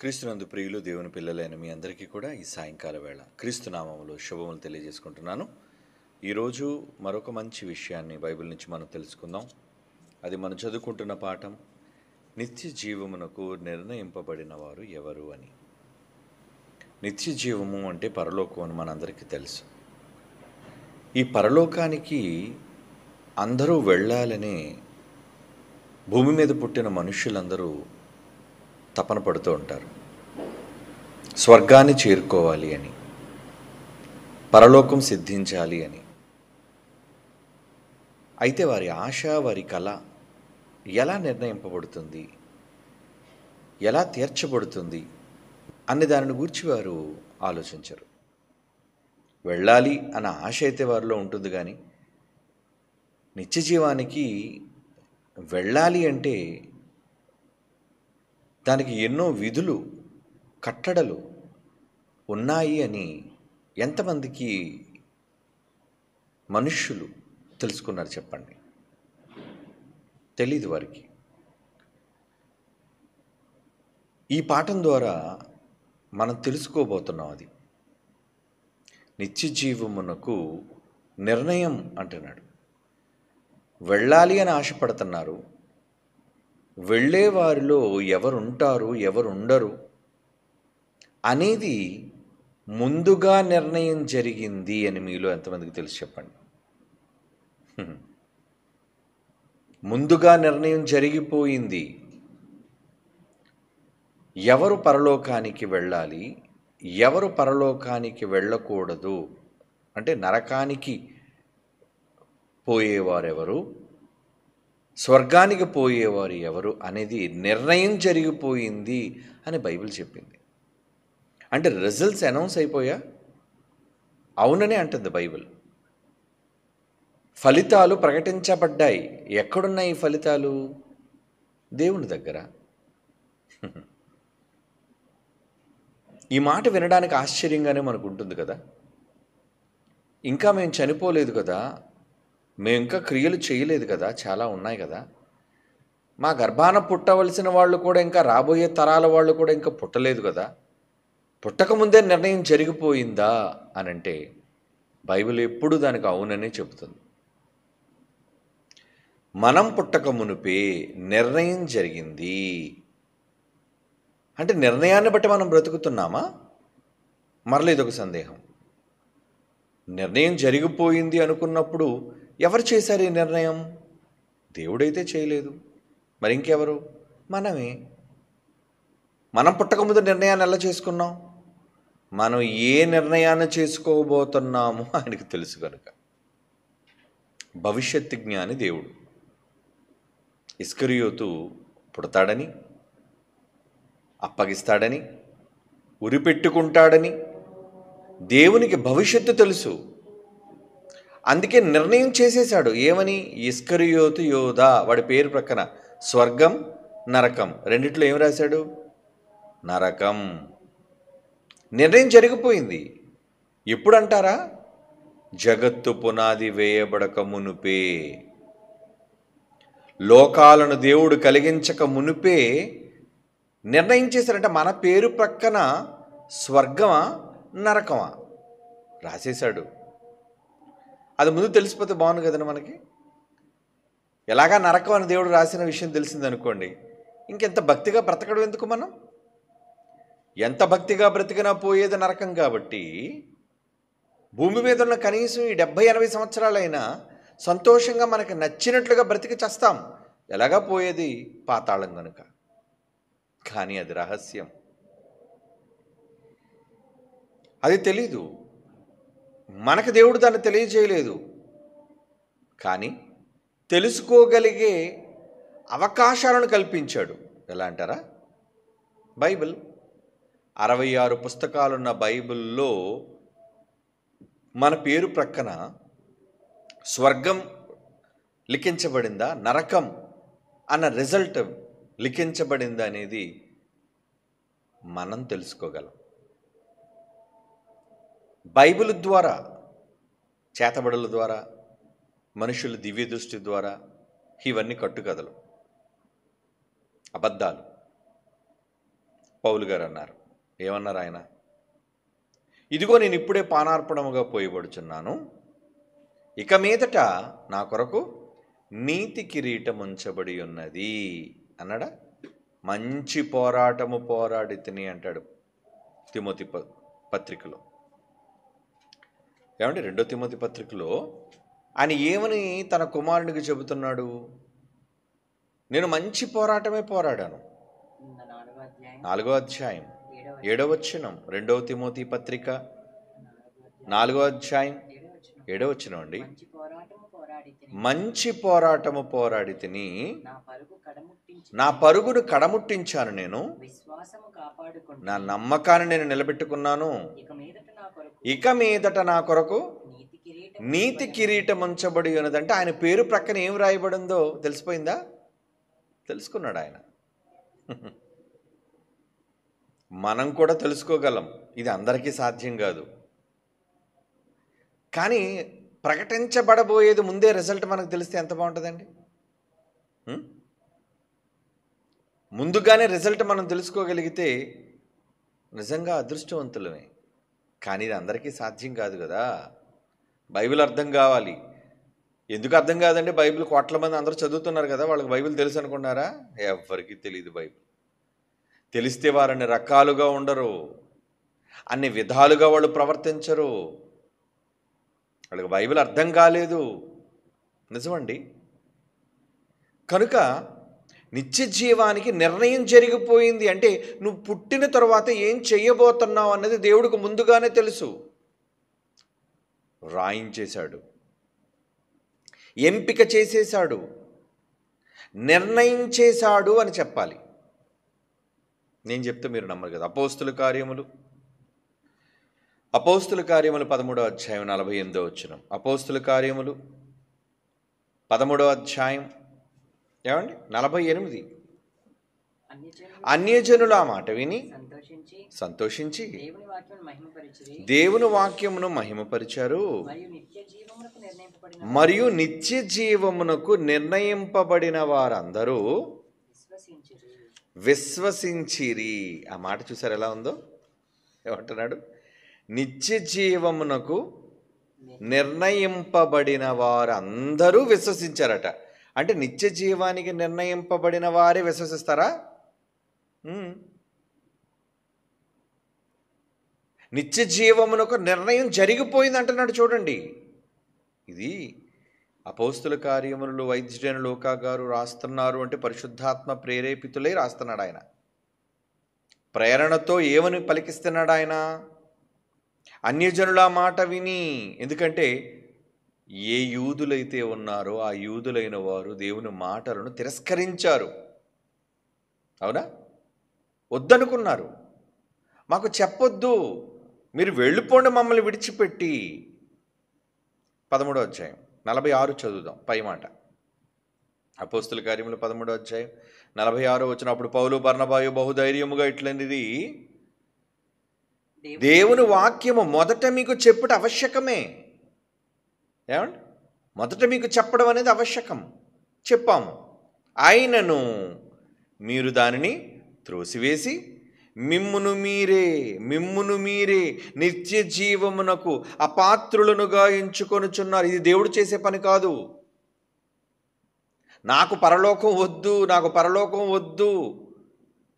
క్రీస్తునందు ప్రియులు దేవుని పిల్లలైన మీ అందరికీ కూడా ఈ సాయంకాల వేళ క్రీస్తు నామములో శుభములు తెలియజేసుకుంటున్నాను. ఈరోజు మరొక మంచి విషయాన్ని బైబిల్ నుంచి మనం తెలుసుకుందాం. అది మనం చదువుకుంటున్న పాఠం, నిత్య జీవమునకు నిర్ణయింపబడిన వారు ఎవరు అని. నిత్య జీవము అంటే పరలోకం అని మనందరికీ తెలుసు. ఈ పరలోకానికి అందరూ వెళ్ళాలనే భూమి మీద పుట్టిన మనుష్యులందరూ తపన పడుతూ ఉంటారు. స్వర్గాన్ని చేరుకోవాలి అని, పరలోకం సిద్ధించాలి అని. అయితే వారి ఆశ, వారి కళ ఎలా నిర్ణయింపబడుతుంది, ఎలా తీర్చబడుతుంది అనే దానిని గురించి వారు ఆలోచించరు. వెళ్ళాలి అన్న ఆశ అయితే వారిలో ఉంటుంది, కానీ నిత్య జీవానికి వెళ్ళాలి అంటే దానికి ఎన్నో విధులు, కట్టడలు ఉన్నాయి అని ఎంతమందికి మనుష్యులు తెలుసుకున్నారు చెప్పండి? తెలీదు వారికి. ఈ పాఠం ద్వారా మనం తెలుసుకోబోతున్నాం. అది నిత్య జీవమునకు నిర్ణయం అంటున్నాడు. వెళ్ళాలి అని ఆశపడుతున్నారు. వెళ్ళే వారిలో ఎవరుంటారు, ఎవరుండరు అనేది ముందుగా నిర్ణయం జరిగింది అని మీలో ఎంతమందికి తెలుసు చెప్పండి? ముందుగా నిర్ణయం జరిగిపోయింది. ఎవరు పరలోకానికి వెళ్ళాలి, ఎవరు పరలోకానికి వెళ్ళకూడదు, అంటే నరకానికి పోయేవారెవరు, స్వర్గానికి పోయేవారు ఎవరు అనేది నిర్ణయం జరిగిపోయింది అని బైబిల్ చెప్పింది. అంటే రిజల్ట్స్ అనౌన్స్ అయిపోయా? అవుననే అంటుంది బైబిల్. ఫలితాలు ప్రకటించబడ్డాయి. ఎక్కడున్నాయి ఈ ఫలితాలు? దేవుని దగ్గర. ఈ మాట వినడానికి ఆశ్చర్యంగానే మనకు ఉంటుంది కదా. ఇంకా మేము చనిపోలేదు కదా, మేము ఇంకా క్రియలు చేయలేదు కదా, చాలా ఉన్నాయి కదా, మా గర్భాన పుట్టవలసిన వాళ్ళు కూడా ఇంకా రాబోయే తరాల వాళ్ళు కూడా ఇంకా పుట్టలేదు కదా, పుట్టకముందే నిర్ణయం జరిగిపోయిందా అని అంటే బైబిల్ ఎప్పుడు దానికి అవుననే చెబుతుంది. మనం పుట్టక మునుపే నిర్ణయం జరిగింది. అంటే నిర్ణయాన్ని బట్టి మనం బ్రతుకుతున్నామా? మరలేదు ఒక సందేహం. నిర్ణయం జరిగిపోయింది అనుకున్నప్పుడు ఎవరు చేశారు ఈ నిర్ణయం? దేవుడైతే చేయలేదు, మరి ఇంకెవరు? మనమే. మనం పుట్టకముందు నిర్ణయాన్ని ఎలా చేసుకున్నాం? మనం ఏ నిర్ణయాన్ని చేసుకోబోతున్నామో ఆయనకు తెలుసు కనుక. భవిష్యత్తు జ్ఞాని దేవుడు. ఇస్కరియోతు పుడతాడని, అప్పగిస్తాడని, ఉరిపెట్టుకుంటాడని దేవునికి భవిష్యత్తు తెలుసు. అందుకే నిర్ణయం చేసేశాడు. ఏమని? ఇస్కరియోతు యోధా. వాడి పేరు ప్రక్కన స్వర్గం, నరకం రెండిట్లో ఏం రాశాడు? నరకం. నిర్ణయం జరిగిపోయింది. ఎప్పుడంటారా? జగత్తు పునాది వేయబడక మునుపే, లోకాలను దేవుడు కలిగించక మునుపే నిర్ణయం చేశారంటే మన పేరు ప్రక్కన స్వర్గమా, నరకమా రాసేశాడు. అది ముందు తెలిసిపోతే బాగుంది కదండి మనకి. ఎలాగా నరకం అని దేవుడు రాసిన విషయం తెలిసిందనుకోండి, ఇంకెంత భక్తిగా బ్రతకడం ఎందుకు మనం? ఎంత భక్తిగా బ్రతికినా పోయేది నరకం. కాబట్టి భూమి మీద ఉన్న కనీసం ఈ 70-80 సంవత్సరాలైనా సంతోషంగా మనకి నచ్చినట్లుగా బ్రతికి చేస్తాం. ఎలాగా పోయేది పాతాళం కనుక. కానీ అది రహస్యం, అది తెలీదు మనకు. దేవుడు దాన్ని తెలియజేయలేదు. కానీ తెలుసుకోగలిగే అవకాశాలను కల్పించాడు. ఎలా అంటారా? బైబిల్ 66 పుస్తకాలున్న బైబిల్లో మన పేరు ప్రక్కన స్వర్గం లిఖించబడిందా, నరకం అన్న రిజల్ట్ లిఖించబడిందా అనేది మనం తెలుసుకోగలం. బైబిల్ ద్వారా, చేతబడుల ద్వారా, మనుషుల దివ్య దృష్టి ద్వారా ఇవన్నీ కట్టుకథలు, అబద్ధాలు. పౌలు గారు అన్నారు. ఏమన్నారు ఆయన? ఇదిగో నేను ఇప్పుడే పానార్పణముగా పోయబడుచున్నాను, ఇక మీదట నా కొరకు నీతి కిరీటం ఉంచబడి ఉన్నది అన్నాడా? మంచి పోరాటము పోరాడి తిని అంటాడు తిమోతి పత్రికలో. ఏమంటే 2 తిమోతి పత్రికలో ఆయన ఏమని తన కుమారునికి చెబుతున్నాడు? నేను మంచి పోరాటమే పోరాడాను. 4వ అధ్యాయం 7వ వచనం, 2 తిమోతి పత్రిక 4వ అధ్యాయం 7వ వచనం అండి. మంచి పోరాటము పోరాడి తిని నా పరుగును కడముట్టించాను, నేను నా నమ్మకాన్ని నేను నిలబెట్టుకున్నాను, ఇక మీదట నా కొరకు నీతి కిరీటం ఉంచబడి ఉన్నదంటే ఆయన పేరు ప్రక్కన ఏం రాయబడిందో తెలిసిపోయిందా? తెలుసుకున్నాడు ఆయన. మనం కూడా తెలుసుకోగలం, ఇది అందరికీ సాధ్యం కాదు. కానీ ప్రకటించబడబోయేది ముందే రిజల్ట్ మనకు తెలిస్తే ఎంత బాగుంటుందండి. ముందుగానే రిజల్ట్ మనం తెలుసుకోగలిగితే నిజంగా అదృష్టవంతులమే. కానీ ఇది అందరికీ సాధ్యం కాదు కదా. బైబిల్ అర్థం కావాలి. ఎందుకు అర్థం కాదండి? బైబిల్ కోట్ల మంది అందరూ చదువుతున్నారు కదా, వాళ్ళకి బైబిల్ తెలుసు అనుకున్నారా? ఎవరికి తెలియదు. బైబిల్ తెలిస్తే వారు అన్ని రకాలుగా ఉండరు, అన్ని విధాలుగా వాళ్ళు ప్రవర్తించరు. వాళ్ళకి బైబిల్ అర్థం కాలేదు. నిజమండి. కనుక నిత్య జీవానికి నిర్ణయం జరిగిపోయింది. అంటే నువ్వు పుట్టిన తర్వాత ఏం చెయ్యబోతున్నావు అన్నది దేవుడికి ముందుగానే తెలుసు. రాయించేశాడు, ఎంపిక చేసేశాడు, నిర్ణయం చేశాడు అని చెప్పాలి. నేను చెప్తే మీరు నమ్మరు కదా. అపోస్తుల కార్యములు 13వ అధ్యాయం 48వ వచనం. అపోస్తుల కార్యములు 13వ అధ్యాయం ఏమండి 48. అన్యజనులు ఆ మాట విని సంతోషించి దేవుని వాక్యమును మహిమపరిచారు, మరియు నిత్య జీవమునకు నిర్ణయింపబడిన వారందరూ విశ్వసించిరి. ఆ మాట చూసారు ఎలా ఉందో? ఏమంటున్నాడు? నిత్య జీవమునకు నిర్ణయింపబడిన వారందరూ విశ్వసించారట. అంటే నిత్య జీవానికి నిర్ణయింపబడిన వారే విశ్వసిస్తారా? నిత్య జీవమునకు నిర్ణయం జరిగిపోయింది అంటున్నాడు. చూడండి, ఇది అపోస్తుల కార్యములు వైద్యుడైన లూకా గారు రాస్తున్నారు అంటే పరిశుద్ధాత్మ ప్రేరేపితులై రాస్తున్నాడు ఆయన. ప్రేరణతో ఏమని పలికిస్తున్నాడు ఆయన? అన్యజనుల మాట విని. ఎందుకంటే ఏ యూదులైతే ఉన్నారో ఆ యూదులైన వారు దేవుని మాటలను తిరస్కరించారు. అవునా? వద్దనుకున్నారు. మాకు చెప్పొద్దు, మీరు వెళ్ళిపోండి మమ్మల్ని విడిచిపెట్టి. 13వ అధ్యాయం 46 చదువుదాం పై మాట. అపోస్తుల కార్యములు 13వ అధ్యాయం 46 వచ్చినప్పుడు పౌలు బర్నబాయు బహుధైర్యముగా ఇట్లనిది, దేవుని వాక్యము మొదట మీకు చెప్పుట ఆవశ్యకమే. ఏమండి? మొదట మీకు చెప్పడం అనేది ఆవశ్యకం. చెప్పాము. ఆయనను మీరు దానిని త్రోసివేసి మిమ్మును మీరే నిత్య జీవమునకు అపాత్రులనుగా ఎంచుకొనుచున్నారు. ఇది దేవుడు చేసే పని కాదు. నాకు పరలోకం వద్దు,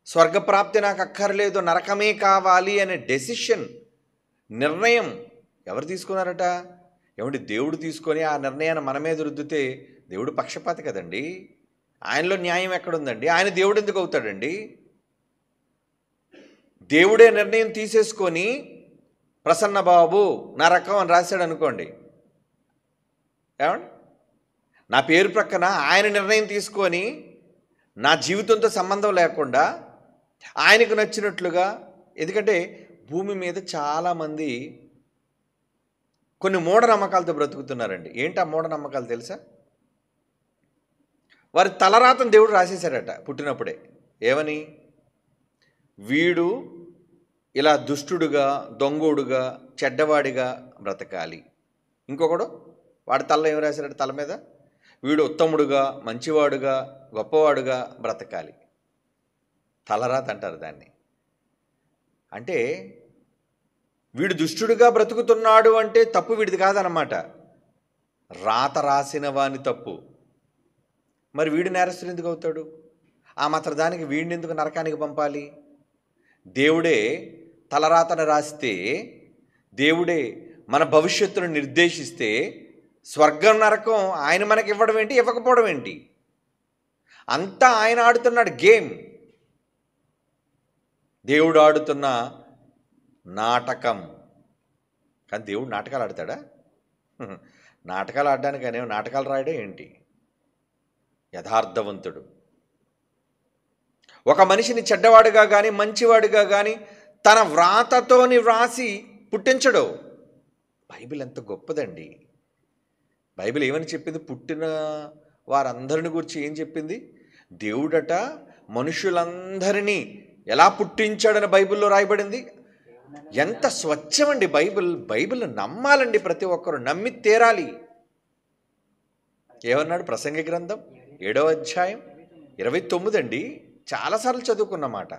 స్వర్గప్రాప్తి నాకు అక్కర్లేదు, నరకమే కావాలి అనే డెసిషన్, నిర్ణయం ఎవరు తీసుకున్నారట? ఏమంటే దేవుడు తీసుకొని ఆ నిర్ణయాన్ని మన మీద రుద్దితే దేవుడు పక్షపాతి కదండి. ఆయనలో న్యాయం ఎక్కడుందండి? ఆయన దేవుడు ఎందుకు అవుతాడండి? దేవుడే నిర్ణయం తీసేసుకొని ప్రసన్నబాబు నరకం అని రాశాడు అనుకోండి, ఏమండి? నా పేరు ప్రక్కన ఆయన నిర్ణయం తీసుకొని నా జీవితంతో సంబంధం లేకుండా ఆయనకు నచ్చినట్లుగా. ఎందుకంటే భూమి మీద చాలామంది కొన్ని మూఢనమ్మకాలతో బ్రతుకుతున్నారండి. ఏంటి ఆ మూఢనమ్మకాలు తెలుసా? వారి తలరాతను దేవుడు రాసేశాడట పుట్టినప్పుడే. ఏమని? వీడు ఇలా దుష్టుడుగా, దొంగోడుగా, చెడ్డవాడిగా బ్రతకాలి. ఇంకొకడు వాడి తలలో ఏం రాశాడట? తల మీద వీడు ఉత్తముడుగా, మంచివాడుగా, గొప్పవాడుగా బ్రతకాలి. తలరాత అంటారు దాన్ని. అంటే వీడు దుష్టుడుగా బ్రతుకుతున్నాడు అంటే తప్పు వీడిది కాదనమాట, రాత రాసిన వాని తప్పు. మరి వీడు నేరస్తుడు ఎందుకు అవుతాడు? ఆ మాత్రం దానికి వీడిని ఎందుకు నరకానికి పంపాలి? దేవుడే తలరాతను రాస్తే, దేవుడే మన భవిష్యత్తును నిర్దేశిస్తే స్వర్గం నరకం ఆయన మనకి ఇవ్వడం ఏంటి, ఇవ్వకపోవడం ఏంటి? అంతా ఆయన ఆడుతున్నాడు గేమ్. దేవుడు ఆడుతున్న నాటకం. కానీ దేవుడు నాటకాలు ఆడతాడా? నాటకాలు ఆడడానికి అనేవి నాటకాలు రాయడం ఏంటి? యథార్థవంతుడు. ఒక మనిషిని చెడ్డవాడుగా కానీ మంచివాడుగా కానీ తన వ్రాతతోని వ్రాసి పుట్టించడు. బైబిల్ ఎంత గొప్పదండి. బైబిల్ ఏమని చెప్పింది? పుట్టిన వారందరిని గురించి ఏం చెప్పింది? దేవుడట మనుషులందరినీ ఎలా పుట్టించాడని బైబిల్లో రాయబడింది. ఎంత స్వచ్ఛమండి బైబిల్. బైబిల్ నమ్మాలండి, ప్రతి ఒక్కరు నమ్మి తీరాలి. ఏమన్నాడు? ప్రసంగి గ్రంథం 7వ అధ్యాయం 29 అండి. చాలాసార్లు చదువుకున్నమాట.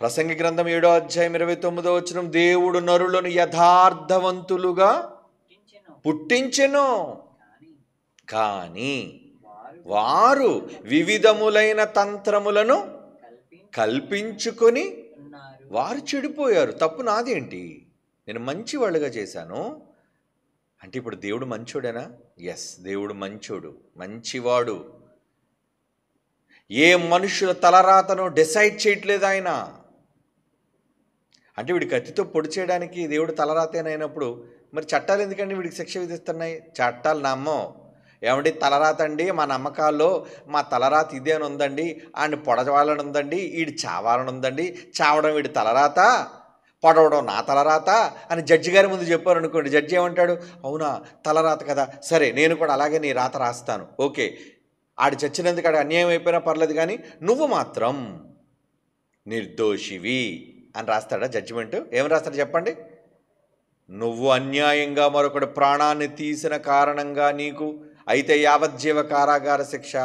ప్రసంగి గ్రంథం 7వ అధ్యాయం 29వ వచనం, దేవుడు నరులను యథార్థవంతులుగా పుట్టించెను, కానీ వారు వివిధములైన తంత్రములను కల్పించుకొని వారు చెడిపోయారు. తప్పు నాదేంటి? నేను మంచివాళ్ళుగా చేశాను అంటే ఇప్పుడు దేవుడు మంచోడేనా? ఎస్, దేవుడు మంచోడు, మంచివాడు. ఏ మనుషుల తలరాతను డిసైడ్ చేయట్లేదు ఆయన. అంటే వీడి కత్తితో పొడి చేయడానికి దేవుడు తలరాతేనైనప్పుడు మరి చట్టాలు ఎందుకండి వీడికి శిక్ష విధిస్తున్నాయి? చట్టాలు నమ్మం. ఏమండి, తలరాత అండి, మా నమ్మకాల్లో మా తలరాత ఇదే అని ఉందండి, ఆడిని పొడవాలని ఉందండి, వీడి చావాలని ఉందండి, చావడం వీడి తలరాత, పొడవడం నా తలరాత అని జడ్జి గారి ముందు చెప్పారు అనుకోండి. జడ్జి ఏమంటాడు? అవునా, తలరాత కదా, సరే నేను కూడా అలాగే నీ రాత రాస్తాను, ఓకే, ఆడు చచ్చినందుకు ఆడు అన్యాయం అయిపోయినా పర్లేదు, కానీ నువ్వు మాత్రం నిర్దోషివి అని రాస్తాడా జడ్జిమెంట్? ఏం రాస్తాడు చెప్పండి? నువ్వు అన్యాయంగా మరొకటి ప్రాణాన్ని తీసిన కారణంగా నీకు అయితే యావజ్జీవ కారాగార శిక్ష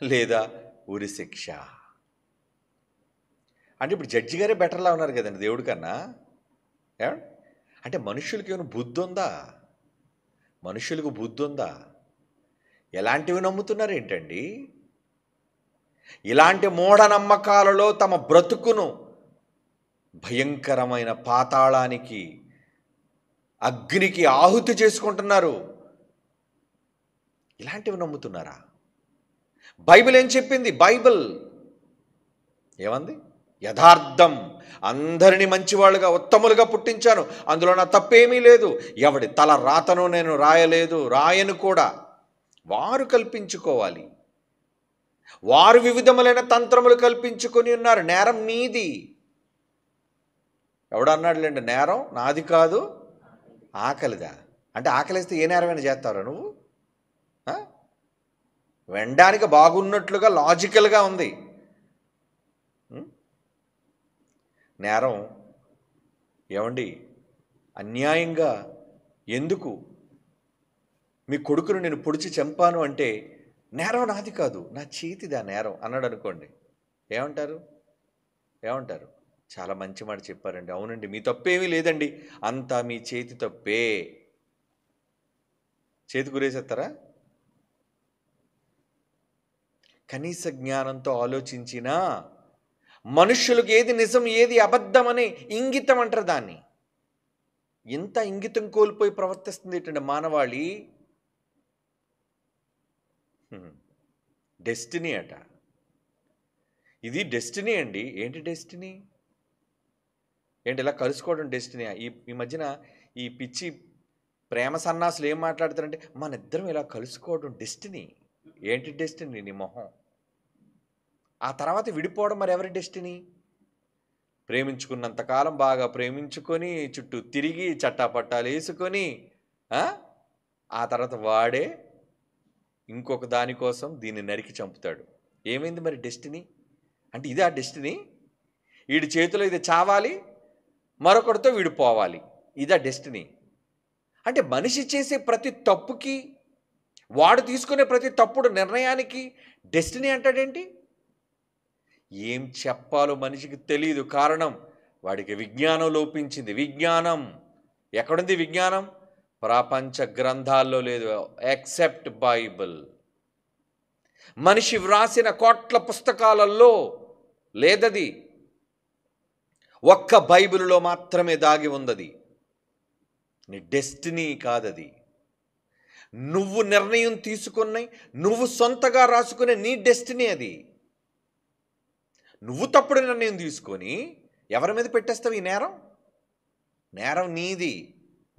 లేదా ఉరి శిక్ష. అంటే ఇప్పుడు జడ్జి గారే బెటర్లా ఉన్నారు కదండి దేవుడి కన్నా. అంటే మనుషులకి ఏమైనా బుద్ధి ఉందా? మనుషులకు బుద్ధి ఉందా? ఎలాంటివి నమ్ముతున్నారు ఏంటండి? ఇలాంటి మూఢనమ్మకాలలో తమ బ్రతుకును భయంకరమైన పాతాళానికి, అగ్నికి ఆహుతి చేసుకుంటున్నారు. ఇలాంటివి నమ్ముతున్నారా? బైబిల్ ఏం చెప్పింది? బైబిల్ ఏమంది? యథార్థం, అందరినీ మంచివాళ్ళుగా ఉత్తములుగా పుట్టించాను, అందులో నా తప్పేమీ లేదు, ఎవడి తల రాతను నేను రాయలేదు, రాయను కూడా. వారు కల్పించుకోవాలి. వారు వివిధములైన తంత్రములు కల్పించుకొని ఉన్నారు. నేరం మీది. ఎవడన్నాడులేండి నేరం నాది కాదు ఆకలిదా? అంటే ఆకలిస్తే ఏ నేరమైనా చేస్తారా నువ్వు? వినడానికి బాగున్నట్లుగా లాజికల్గా ఉంది. నేరం ఏమండి అన్యాయంగా ఎందుకు మీ కొడుకును నేను పొడిచి చంపాను అంటే నేరం నాది కాదు, నా చేతిదా నేరం అన్నాడు అనుకోండి, ఏమంటారు? ఏమంటారు? చాలా మంచి మాట చెప్పారండి. అవునండి, మీ తప్పేమీ లేదండి, అంతా మీ చేతి తప్పే. చేతి గురేసేస్తారా? కనీస జ్ఞానంతో ఆలోచించినా మనుష్యులకు ఏది నిజం ఏది అబద్ధం అనే ఇంగితం అంటారు దాన్ని. ఎంత ఇంగితం కోల్పోయి ప్రవర్తిస్తుంది ఏంటంటే మానవాళి. డెస్టినీ అట. ఇది డెస్టినీ అండి. ఏంటి డెస్టినీ? ఏంటి ఇలా కలుసుకోవడం డెస్టినీ? ఈ మధ్యన ఈ పిచ్చి ప్రేమ సన్నాసులు ఏం మాట్లాడతారంటే మన ఇద్దరం ఇలా కలుసుకోవడం డెస్టినీ. ఏంటి డెస్టినీ? నీ మొహం. ఆ తర్వాత విడిపోవడం మరి ఎవరి డెస్టినీ? ప్రేమించుకున్నంతకాలం బాగా ప్రేమించుకొని చుట్టూ తిరిగి చట్టాపట్టాలు వేసుకొని ఆ తర్వాత వాడే ఇంకొక దానికోసం దీన్ని నరికి చంపుతాడు. ఏమైంది మరి డెస్టినీ? అంటే ఇదే ఆ డెస్టినీ? వీడి చేతిలో ఇది చావాలి, మరొకరితో వీడు పోవాలి, ఇదా డెస్టినీ? అంటే మనిషి చేసే ప్రతి తప్పుకి, వాడు తీసుకునే ప్రతి తప్పుడు నిర్ణయానికి డెస్టినీ అంటాడేంటి? ఏం చెప్పాలో మనిషికి తెలియదు. కారణం, వాడికి విజ్ఞానం లోపించింది. విజ్ఞానం ఎక్కడుంది? విజ్ఞానం ప్రపంచ గ్రంథాల్లో లేదు, ఎక్సెప్ట్ బైబిల్. మనిషి వ్రాసిన కోట్ల పుస్తకాలలో లేదది, ఒక్క బైబిల్లో మాత్రమే దాగి ఉందది. నీ డెస్టినీ కాదది. నువ్వు నిర్ణయం తీసుకున్న, నువ్వు సొంతగా రాసుకునే నీ డెస్టినీ అది. నువ్వు తప్పుడు నిర్ణయం తీసుకొని ఎవరి మీద పెట్టేస్తావు ఈ నేరం? నేరం నీది,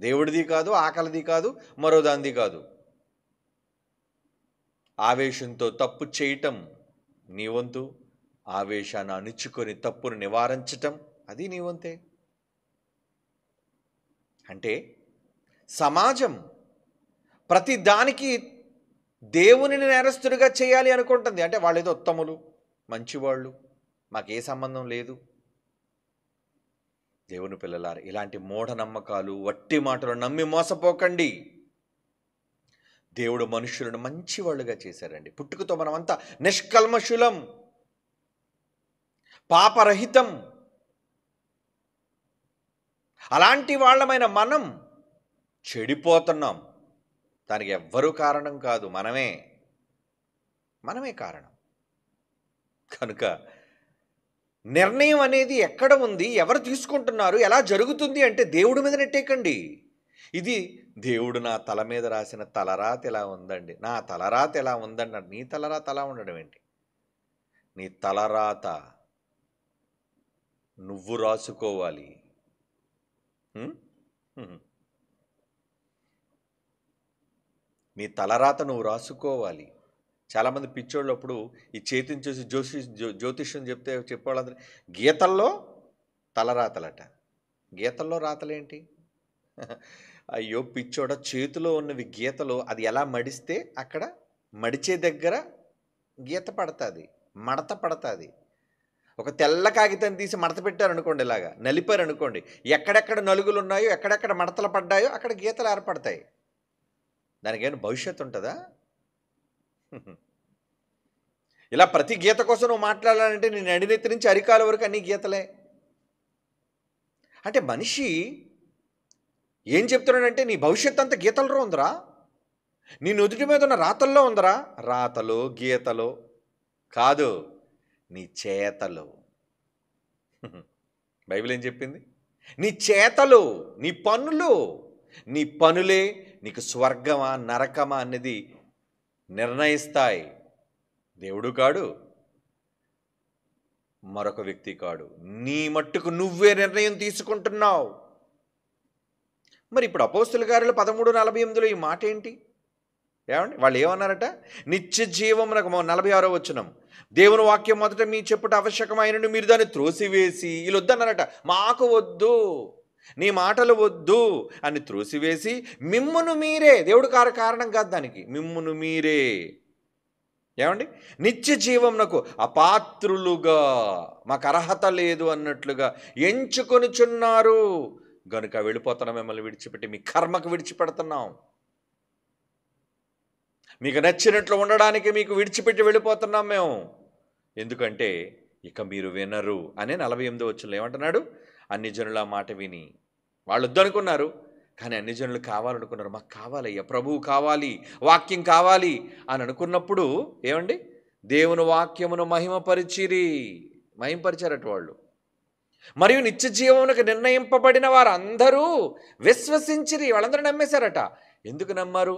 దేవుడిది కాదు, ఆకలిది కాదు, మరో దానిది కాదు. ఆవేశంతో తప్పు చేయటం నీ వంతు, ఆవేశాన్ని అణుచుకొని తప్పును నివారించటం అది నీ వంతే. అంటే సమాజం ప్రతి దానికి దేవునిని నేరస్తుడిగా చేయాలి అనుకుంటుంది. అంటే వాళ్ళు ఏదో ఉత్తములు, మంచివాళ్ళు, మాకే సంబంధం లేదు. దేవుని పిల్లలారా, ఇలాంటి మూఢనమ్మకాలు, వట్టి మాటలు నమ్మి మోసపోకండి. దేవుడు మనుషులను మంచివాళ్ళుగా చేశారండి. పుట్టుకతో మనమంతా నిష్కల్మషులం, పాపరహితం. అలాంటి వాళ్ళమైన మనం చెడిపోతున్నాం. దానికి ఎవ్వరూ కారణం కాదు, మనమే కారణం. కనుక నిర్ణయం అనేది ఎక్కడ ఉంది, ఎవరు తీసుకుంటున్నారు, ఎలా జరుగుతుంది అంటే దేవుడి మీద నెట్టేకండి. ఇది దేవుడు నా తల మీద రాసిన తలరాత ఎలా ఉందండి, నా తలరాత ఎలా ఉందండి. నీ తలరాత అలా ఉండడం ఏంటి? నీ తలరాత నువ్వు రాసుకోవాలి. నీ తలరాత నువ్వు రాసుకోవాలి. చాలామంది పిచ్చోళ్ళు అప్పుడు ఈ చేతిని చూసి జ్యోతిష్యం చెప్పేవాళ్ళందరూ గీతల్లో తలరాతలట. గీతల్లో రాతలేంటి? అయ్యో పిచ్చోడ, చేతిలో ఉన్నవి గీతలు, అది ఎలా మడిస్తే అక్కడ మడిచే దగ్గర గీత పడుతుంది, మడత పడుతుంది. ఒక తెల్ల కాగితాన్ని తీసి మడత పెట్టారనుకోండి, ఇలాగా నలిపారనుకోండి, ఎక్కడెక్కడ నలుగులు ఉన్నాయో, ఎక్కడెక్కడ మడతలు పడ్డాయో అక్కడ గీతలు ఏర్పడతాయి. దానికైనా భవిష్యత్తు ఉంటుందా? ఇలా ప్రతి గీత కోసం నువ్వు మాట్లాడాలంటే నేను నడినెత్తి నుంచి అరికాల వరకు అన్ని గీతలే. అంటే మనిషి ఏం చెప్తున్నాడంటే నీ భవిష్యత్తు అంతా గీతల్లో ఉందిరా, నీ నుదుటి మీద ఉన్న రాతల్లో ఉందిరా. రాతలో గీతలో కాదు, నీ చేతలు. బైబిల్ ఏం చెప్పింది? నీ చేతలు, నీ పనులు, నీ పనులే నీకు స్వర్గమా నరకమా అనేది నిర్ణయిస్తాయి. దేవుడు కాడు, మరొక వ్యక్తి కాడు, నీ మట్టుకు నువ్వే నిర్ణయం తీసుకుంటున్నావు. మరి ఇప్పుడు అపోస్తుల కార్యాలు 13:48 ఈ మాట ఏంటి? ఏమండి వాళ్ళు ఏమన్నారట? నిత్య జీవమునకు 46వ వచనం, దేవుని వాక్యం మొదట మీ చెప్పుట ఆవశ్యకమైన మీరు దాన్ని త్రోసివేసి, వీళ్ళు వద్దన్నారట, మాకు వద్దు, నీ మాటలు వద్దు అని త్రోసివేసి మిమ్మును మీరే, దేవుడు కారణం కాదు దానికి, మిమ్మును మీరే ఏమండి నిత్య జీవమునకు అపాత్రులుగా, మాకు అర్హత లేదు అన్నట్లుగా ఎంచుకొనిచున్నారు గనుక వెళ్ళిపోతున్నాం, మిమ్మల్ని విడిచిపెట్టి మీ కర్మకు విడిచిపెడుతున్నాం, మీకు నచ్చినట్లు ఉండడానికి మీకు విడిచిపెట్టి వెళ్ళిపోతున్నాం మేము, ఎందుకంటే ఇక మీరు వినరు అని 48వ వచనంలో ఏమంటున్నాడు? అన్ని జనుల మాట విని, వాళ్ళు వద్దనుకున్నారు కానీ అన్ని జనులు కావాలనుకున్నారు. మాకు కావాలయ్యా, ప్రభువు కావాలి, వాక్యం కావాలి అని అనుకున్నప్పుడు ఏమండి దేవుని వాక్యమును మహిమపరిచారట వాళ్ళు. మరియు నిత్య జీవమునకు నిర్ణయింపబడిన వారందరూ విశ్వసించిరి, వాళ్ళందరూ నమ్మేశారట. ఎందుకు నమ్మారు?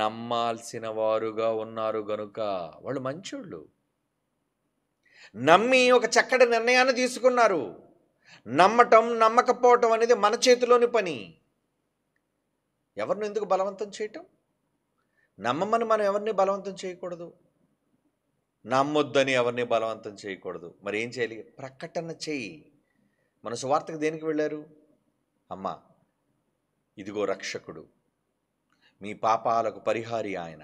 నమ్మాల్సిన వారుగా ఉన్నారు గనుక. వాళ్ళు మంచోళ్ళు, నమ్మి ఒక చక్కటి నిర్ణయాన్ని తీసుకున్నారు. నమ్మటం నమ్మకపోవటం అనేది మన చేతిలోని పని. ఎవరిని ఎందుకు బలవంతం చేయటం? నమ్మమని మనం ఎవరిని బలవంతం చేయకూడదు, నమ్మొద్దని ఎవరిని బలవంతం చేయకూడదు. మరి ఏం చేయాలి? ప్రకటన చేయి. మన సువార్తకు దేనికి వెళ్ళారు? అమ్మా ఇదిగో రక్షకుడు, మీ పాపాలకు పరిహారి ఆయన,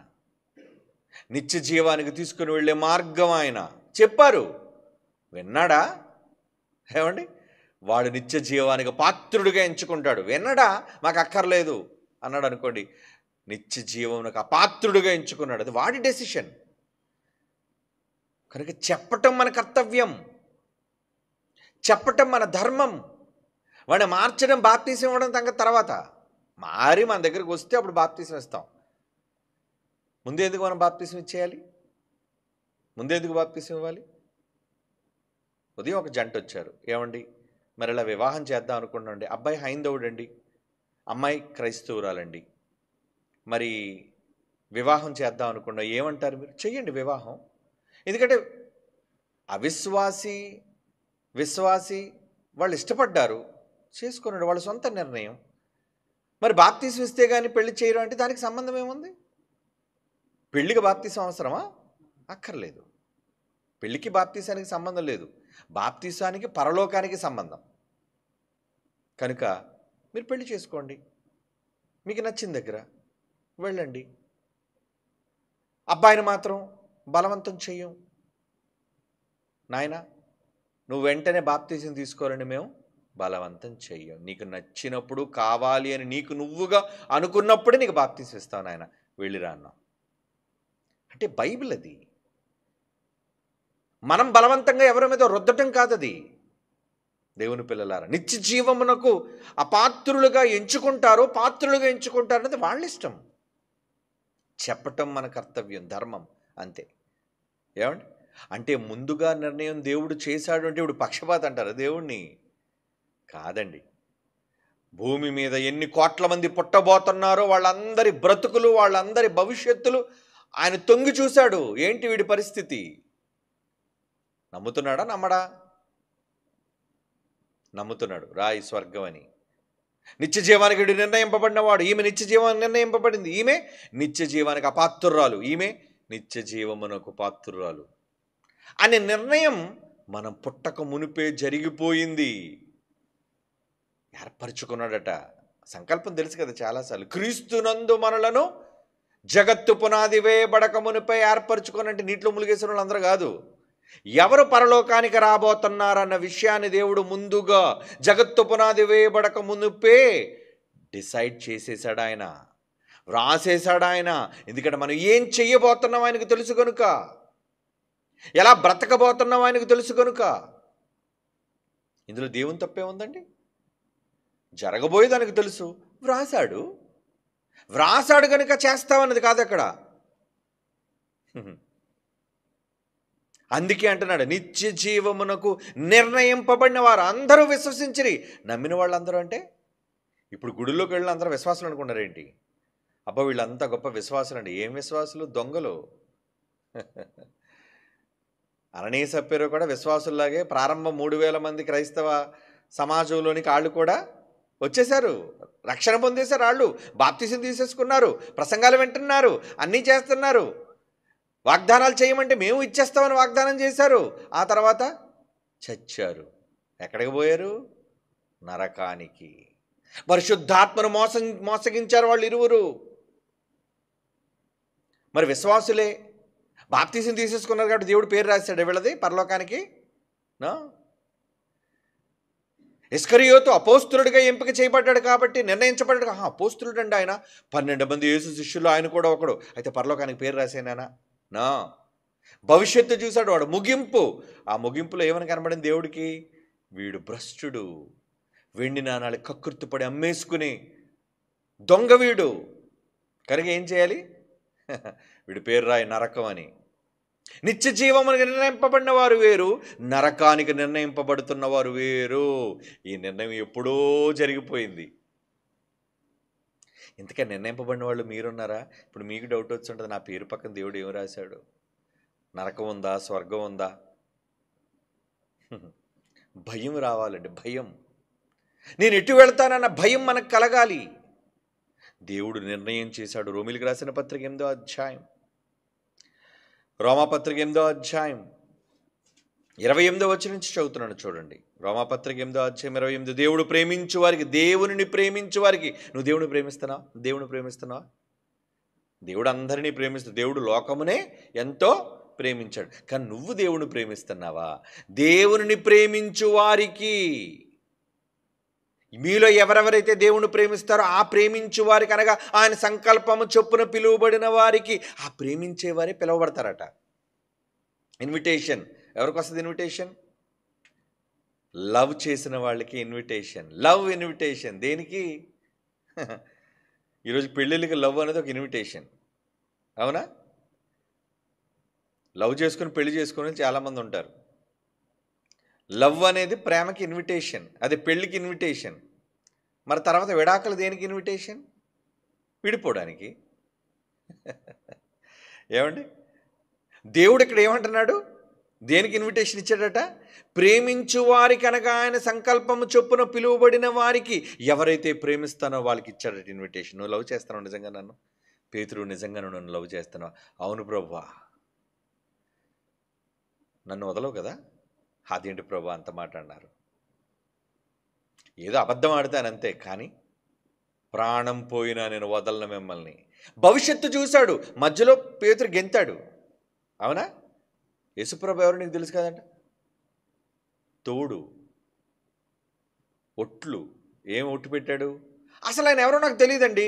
నిత్య జీవానికి తీసుకుని వెళ్ళే మార్గం ఆయన చెప్పారు. విన్నాడా? ఏమండి వాడు నిత్య జీవానికి పాత్రుడిగా ఎంచుకుంటాడు. విన్నడా? మాకు అక్కర్లేదు అన్నాడు అనుకోండి, నిత్య జీవమునకు అపాత్రుడిగా ఎంచుకున్నాడు. అది వాడి డెసిషన్. కనుక చెప్పటం మన కర్తవ్యం. చెప్పటం మన ధర్మం. వాడిని మార్చడం, బాప్తీసం ఇవ్వడం సంగతి తర్వాత. మారి మన దగ్గరికి వస్తే అప్పుడు బాప్తీసం ఇస్తాం. ముందు ఎందుకు మనం బాప్తీసం ఇచ్చేయాలి? ముందు ఎందుకు బాప్తీసం ఇవ్వాలి? ఉదయం ఒక జంట వచ్చారు. ఏమండి మరి ఇలా వివాహం చేద్దాం అనుకున్నాండి. అబ్బాయి హైందవుడండి, అమ్మాయి క్రైస్తవురాలండి. మరి వివాహం చేద్దాం అనుకున్నాం, ఏమంటారు మీరు? చెయ్యండి వివాహం. ఎందుకంటే అవిశ్వాసి విశ్వాసి వాళ్ళు ఇష్టపడ్డారు, చేసుకున్నాడు, వాళ్ళ సొంత నిర్ణయం. మరి బాప్తీసం ఇస్తే కానీ పెళ్లి చేయరు అంటే దానికి సంబంధం ఏముంది? పెళ్లికి బాప్తీసం అవసరమా? అక్కర్లేదు. పెళ్లికి బాప్తీసానికి సంబంధం లేదు. బాప్తీసానికి పరలోకానికి సంబంధం. కనుక మీరు పెళ్లి చేసుకోండి, మీకు నచ్చిన దగ్గర వెళ్ళండి. అబ్బాయిని మాత్రం బలవంతం చెయ్యం. నాయన నువ్వు వెంటనే బాప్తీసం తీసుకోవాలని మేము బలవంతం చెయ్యం. నీకు నచ్చినప్పుడు, కావాలి అని నీకు నువ్వుగా అనుకున్నప్పుడే నీకు బాప్తీసం ఇస్తావు నాయన, వెళ్ళిరా అన్నాం. అంటే బైబిల్ అది. మనం బలవంతంగా ఎవరి మీద రుద్దటం కాదది. దేవుని పిల్లలారా, నిత్య జీవమునకు అపాత్రులుగా ఎంచుకుంటారో పాత్రులుగా ఎంచుకుంటారు అనేది వాళ్ళ ఇష్టం. చెప్పటం మన కర్తవ్యం, ధర్మం, అంతే. ఏమండి అంటే ముందుగా నిర్ణయం దేవుడు చేశాడు అంటే ఇప్పుడు పక్షపాతం అంటారు దేవుణ్ణి? కాదండి. భూమి మీద ఎన్ని కోట్ల మంది పుట్టబోతున్నారో వాళ్ళందరి బ్రతుకులు, వాళ్ళందరి భవిష్యత్తులు ఆయన తొంగి చూశాడు. ఏంటి వీడి పరిస్థితి? నమ్ముతున్నాడా? నమ్మడా? నమ్ముతున్నాడు. రాయి స్వర్గం అని. నిత్య జీవానికి వీడు నిర్ణయింపబడినవాడు. ఈమె నిత్య జీవానికి నిర్ణయింపబడింది. ఈమె నిత్య జీవానికి అపాత్రురాలు, ఈమె నిత్య జీవమునకు పాత్రురాలు అనే నిర్ణయం మనం పుట్టక మునిపే జరిగిపోయింది. ఏర్పరచుకున్నాడట. సంకల్పం తెలుసు కదా చాలాసార్లు. క్రీస్తునందు మనలను జగత్తు పునాది వేయబడక మునిపై ఏర్పరచుకున్నంటే నీటిలో ములిగేసిన వాళ్ళు అందరూ కాదు. ఎవరు పరలోకానికి రాబోతున్నారన్న విషయాన్ని దేవుడు ముందుగా జగత్తు పునాది వేయబడక మునిపే డిసైడ్ చేసేసాడు ఆయన, వ్రాసేశాడు ఆయన. ఎందుకంటే మనం ఏం చెయ్యబోతున్నాం ఆయనకు తెలుసు కనుక, ఎలా బ్రతకబోతున్నాం ఆయనకు తెలుసు కనుక. ఇందులో దేవుని తప్పే ఉందండి? జరగబోయేది ఆయనకు తెలుసు, వ్రాసాడు. వ్రాసాడు కనుక చేస్తామన్నది కాదు అక్కడ. అందుకే అంటున్నాడు నిత్య జీవమునకు నిర్ణయింపబడిన వారు అందరూ విశ్వసించిరి. నమ్మిన వాళ్ళందరూ అంటే ఇప్పుడు గుడిలోకి వెళ్ళిన అందరూ విశ్వాసులు అనుకున్నారేంటి? అబ్బా వీళ్ళంతా గొప్ప విశ్వాసులు అండి. ఏం విశ్వాసులు? దొంగలు. అననీయ సప్ఫీరా కూడా విశ్వాసుల్లాగే ప్రారంభం 3000 మంది క్రైస్తవ సమాజంలోనికి వాళ్ళు కూడా వచ్చేశారు, రక్షణ పొందేశారు. వాళ్ళు బాప్తిసం తీసేసుకున్నారు, ప్రసంగాలు వింటున్నారు, అన్నీ చేస్తున్నారు. వాగ్దానాలు చేయమంటే మేము ఇచ్చేస్తామని వాగ్దానం చేశారు. ఆ తర్వాత చచ్చారు. ఎక్కడికి పోయారు? నరకానికి. పరిశుద్ధాత్మను మోసగించారు వాళ్ళు ఇరువురు. మరి విశ్వాసులే బాప్తిసం తీసేసుకున్నారు కాబట్టి దేవుడు పేరు రాశాడు వీళ్ళది పరలోకానికి. ఇస్కరియోతు అపోస్తులుడిగా ఎంపిక చేయబడ్డాడు కాబట్టి, నిర్ణయించబడ్డాడు. అపోస్తులుడు అండి ఆయన, 12 మంది యేసు శిష్యులు, ఆయన కూడా ఒకడు. అయితే పరలోకానికి పేరు రాసేనా? నా భవిష్యత్తు చూశాడు వాడు, ముగింపు. ఆ ముగింపులో ఏమని కనబడింది దేవుడికి? వీడు భ్రష్టుడు, వెండి నాణాలు కక్కుర్తిపడి అమ్మేసుకుని దొంగ వీడు. కనుక ఏం చేయాలి? వీడి పేరు రాయి నరకం అని. నిత్య జీవమునికి నిర్ణయింపబడిన వారు వేరు, నరకానికి నిర్ణయింపబడుతున్న వారు వేరు. ఈ నిర్ణయం ఎప్పుడో జరిగిపోయింది. ఇంతకీ నిర్ణయింపబడిన వాళ్ళు మీరున్నారా? ఇప్పుడు మీకు డౌట్ వచ్చి ఉంటుంది, నా పేరు పక్కన దేవుడు ఏం రాశాడు? నరకం ఉందా, స్వర్గం ఉందా? భయం రావాలండి, భయం. నేను ఎటు వెళ్తానన్న భయం మనకు కలగాలి. దేవుడు నిర్ణయం చేశాడు. రోమీయులకు రాసిన పత్రిక 8వ అధ్యాయం, రోమాపత్రిక 8వ అధ్యాయం 28వ వచనం నుంచి చదువుతున్నాను చూడండి. రోమాపత్రిక 8వ అధ్యాయం 28. దేవుడు ప్రేమించు వారికి, దేవునిని ప్రేమించు వారికి. నువ్వు దేవుని ప్రేమిస్తున్నావా? దేవుని ప్రేమిస్తున్నావా? దేవుడు అందరినీ ప్రేమిస్తాడు. దేవుడు లోకమునే ఎంతో ప్రేమించాడు. కానీ నువ్వు దేవుని ప్రేమిస్తున్నావా? దేవుని ప్రేమించు వారికి, మీలో ఎవరెవరైతే దేవుని ప్రేమిస్తారో ఆ ప్రేమించు వారికి, అనగా ఆయన సంకల్పము చొప్పున పిలువబడిన వారికి, ఆ ప్రేమించే వారే పిలువబడతారట. ఇన్విటేషన్ ఎవరికి వస్తుంది? ఇన్విటేషన్ లవ్ చేసిన వాళ్ళకి ఇన్విటేషన్, లవ్ ఇన్విటేషన్. దేనికి? ఈరోజు పెళ్ళిళ్ళకి లవ్ అనేది ఒక ఇన్విటేషన్, అవునా? లవ్ చేసుకుని పెళ్లి చేసుకుని చాలామంది ఉంటారు. లవ్ అనేది ప్రేమకి ఇన్విటేషన్, అది పెళ్ళికి ఇన్విటేషన్. మరి తర్వాత విడాకులు దేనికి ఇన్విటేషన్? విడిపోవడానికి. ఏమండి, దేవుడు ఇక్కడ ఏమంటున్నాడు? దేనికి ఇన్విటేషన్ ఇచ్చాడట? ప్రేమించు వారికి అనగా ఆయన సంకల్పము చొప్పున పిలువబడిన వారికి, ఎవరైతే ప్రేమిస్తానో వాళ్ళకి ఇచ్చాడట ఇన్విటేషన్. నువ్వు లవ్ చేస్తున్నావు నిజంగా నన్ను? పేతురు, నిజంగా నన్ను లవ్ చేస్తున్నావు? అవును ప్రభువా. నన్ను వదలవు కదా? అదేంటి ప్రభు అంత మాట అన్నారు? ఏదో అబద్ధం ఆడతానంతే, కానీ ప్రాణం పోయినా నేను వదలను మిమ్మల్ని. భవిష్యత్తు చూశాడు, మధ్యలో పేతురు గెంతాడు, అవునా? యేసుప్రభు ఎవరు నీకు తెలుసు కదంట? తోడు, ఒట్లు. ఏం ఒట్టు పెట్టాడు? అసలు ఆయన ఎవరో నాకు తెలియదండి.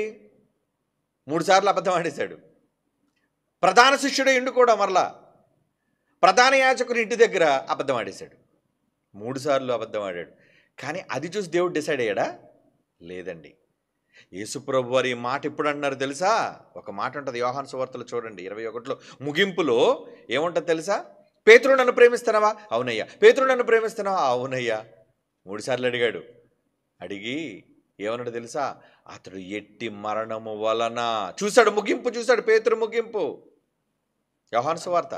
3 సార్లు అబద్ధం ఆడేశాడు. ప్రధాన శిష్యుడు ఇండు కూడా మరలా ప్రధాన యాజకుని ఇంటి దగ్గర అబద్ధం ఆడేశాడు. 3 సార్లు అబద్ధం ఆడాడు. కానీ అది చూసి దేవుడు డిసైడ్ అయ్యాడా? లేదండి. యేసుప్రభు వారు ఈ మాట ఎప్పుడు అన్నారు తెలుసా? ఒక మాట ఉంటుంది యోహాను సువార్తలో చూడండి 21లో ముగింపులో ఏముంటుంది తెలుసా? పేతురు నన్ను ప్రేమిస్తున్నావా? అవునయ్యా. పేతురు నన్ను ప్రేమిస్తున్నావా? అవునయ్యా. 3 సార్లు అడిగాడు. అడిగి ఏమన్నాడు తెలుసా? అతడు ఎట్టి మరణము వలన చూశాడు, ముగింపు చూశాడు, పేతురు ముగింపు. యోహాను సువార్త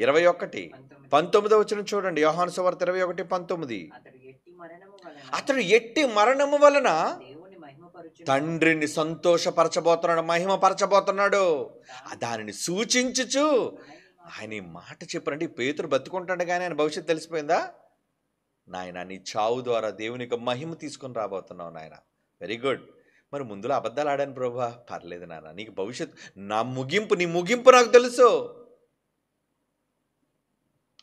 21:19 వచనం చూడండి. యోహాను సువార్త 21:19. అతడు ఎట్టి మరణము వలన తండ్రిని సంతోషపరచబోతున్నాడు, మహిమపరచబోతున్నాడు. దానిని సూచించుచు ఆయన ఈ మాట చెప్పారంటే పేతురు బతుకుంటాడు, కానీ ఆయన భవిష్యత్తు తెలిసిపోయిందా? నాయన, నీ చావు ద్వారా దేవునికి మహిమ తీసుకొని రాబోతున్నావు నాయన. Very good. మరి ముందులో అబద్ధాలు ఆడాను ప్రభా, పర్లేదు నాన్న, నీకు భవిష్యత్తు, నా ముగింపు, నీ ముగింపు నాకు తెలుసు.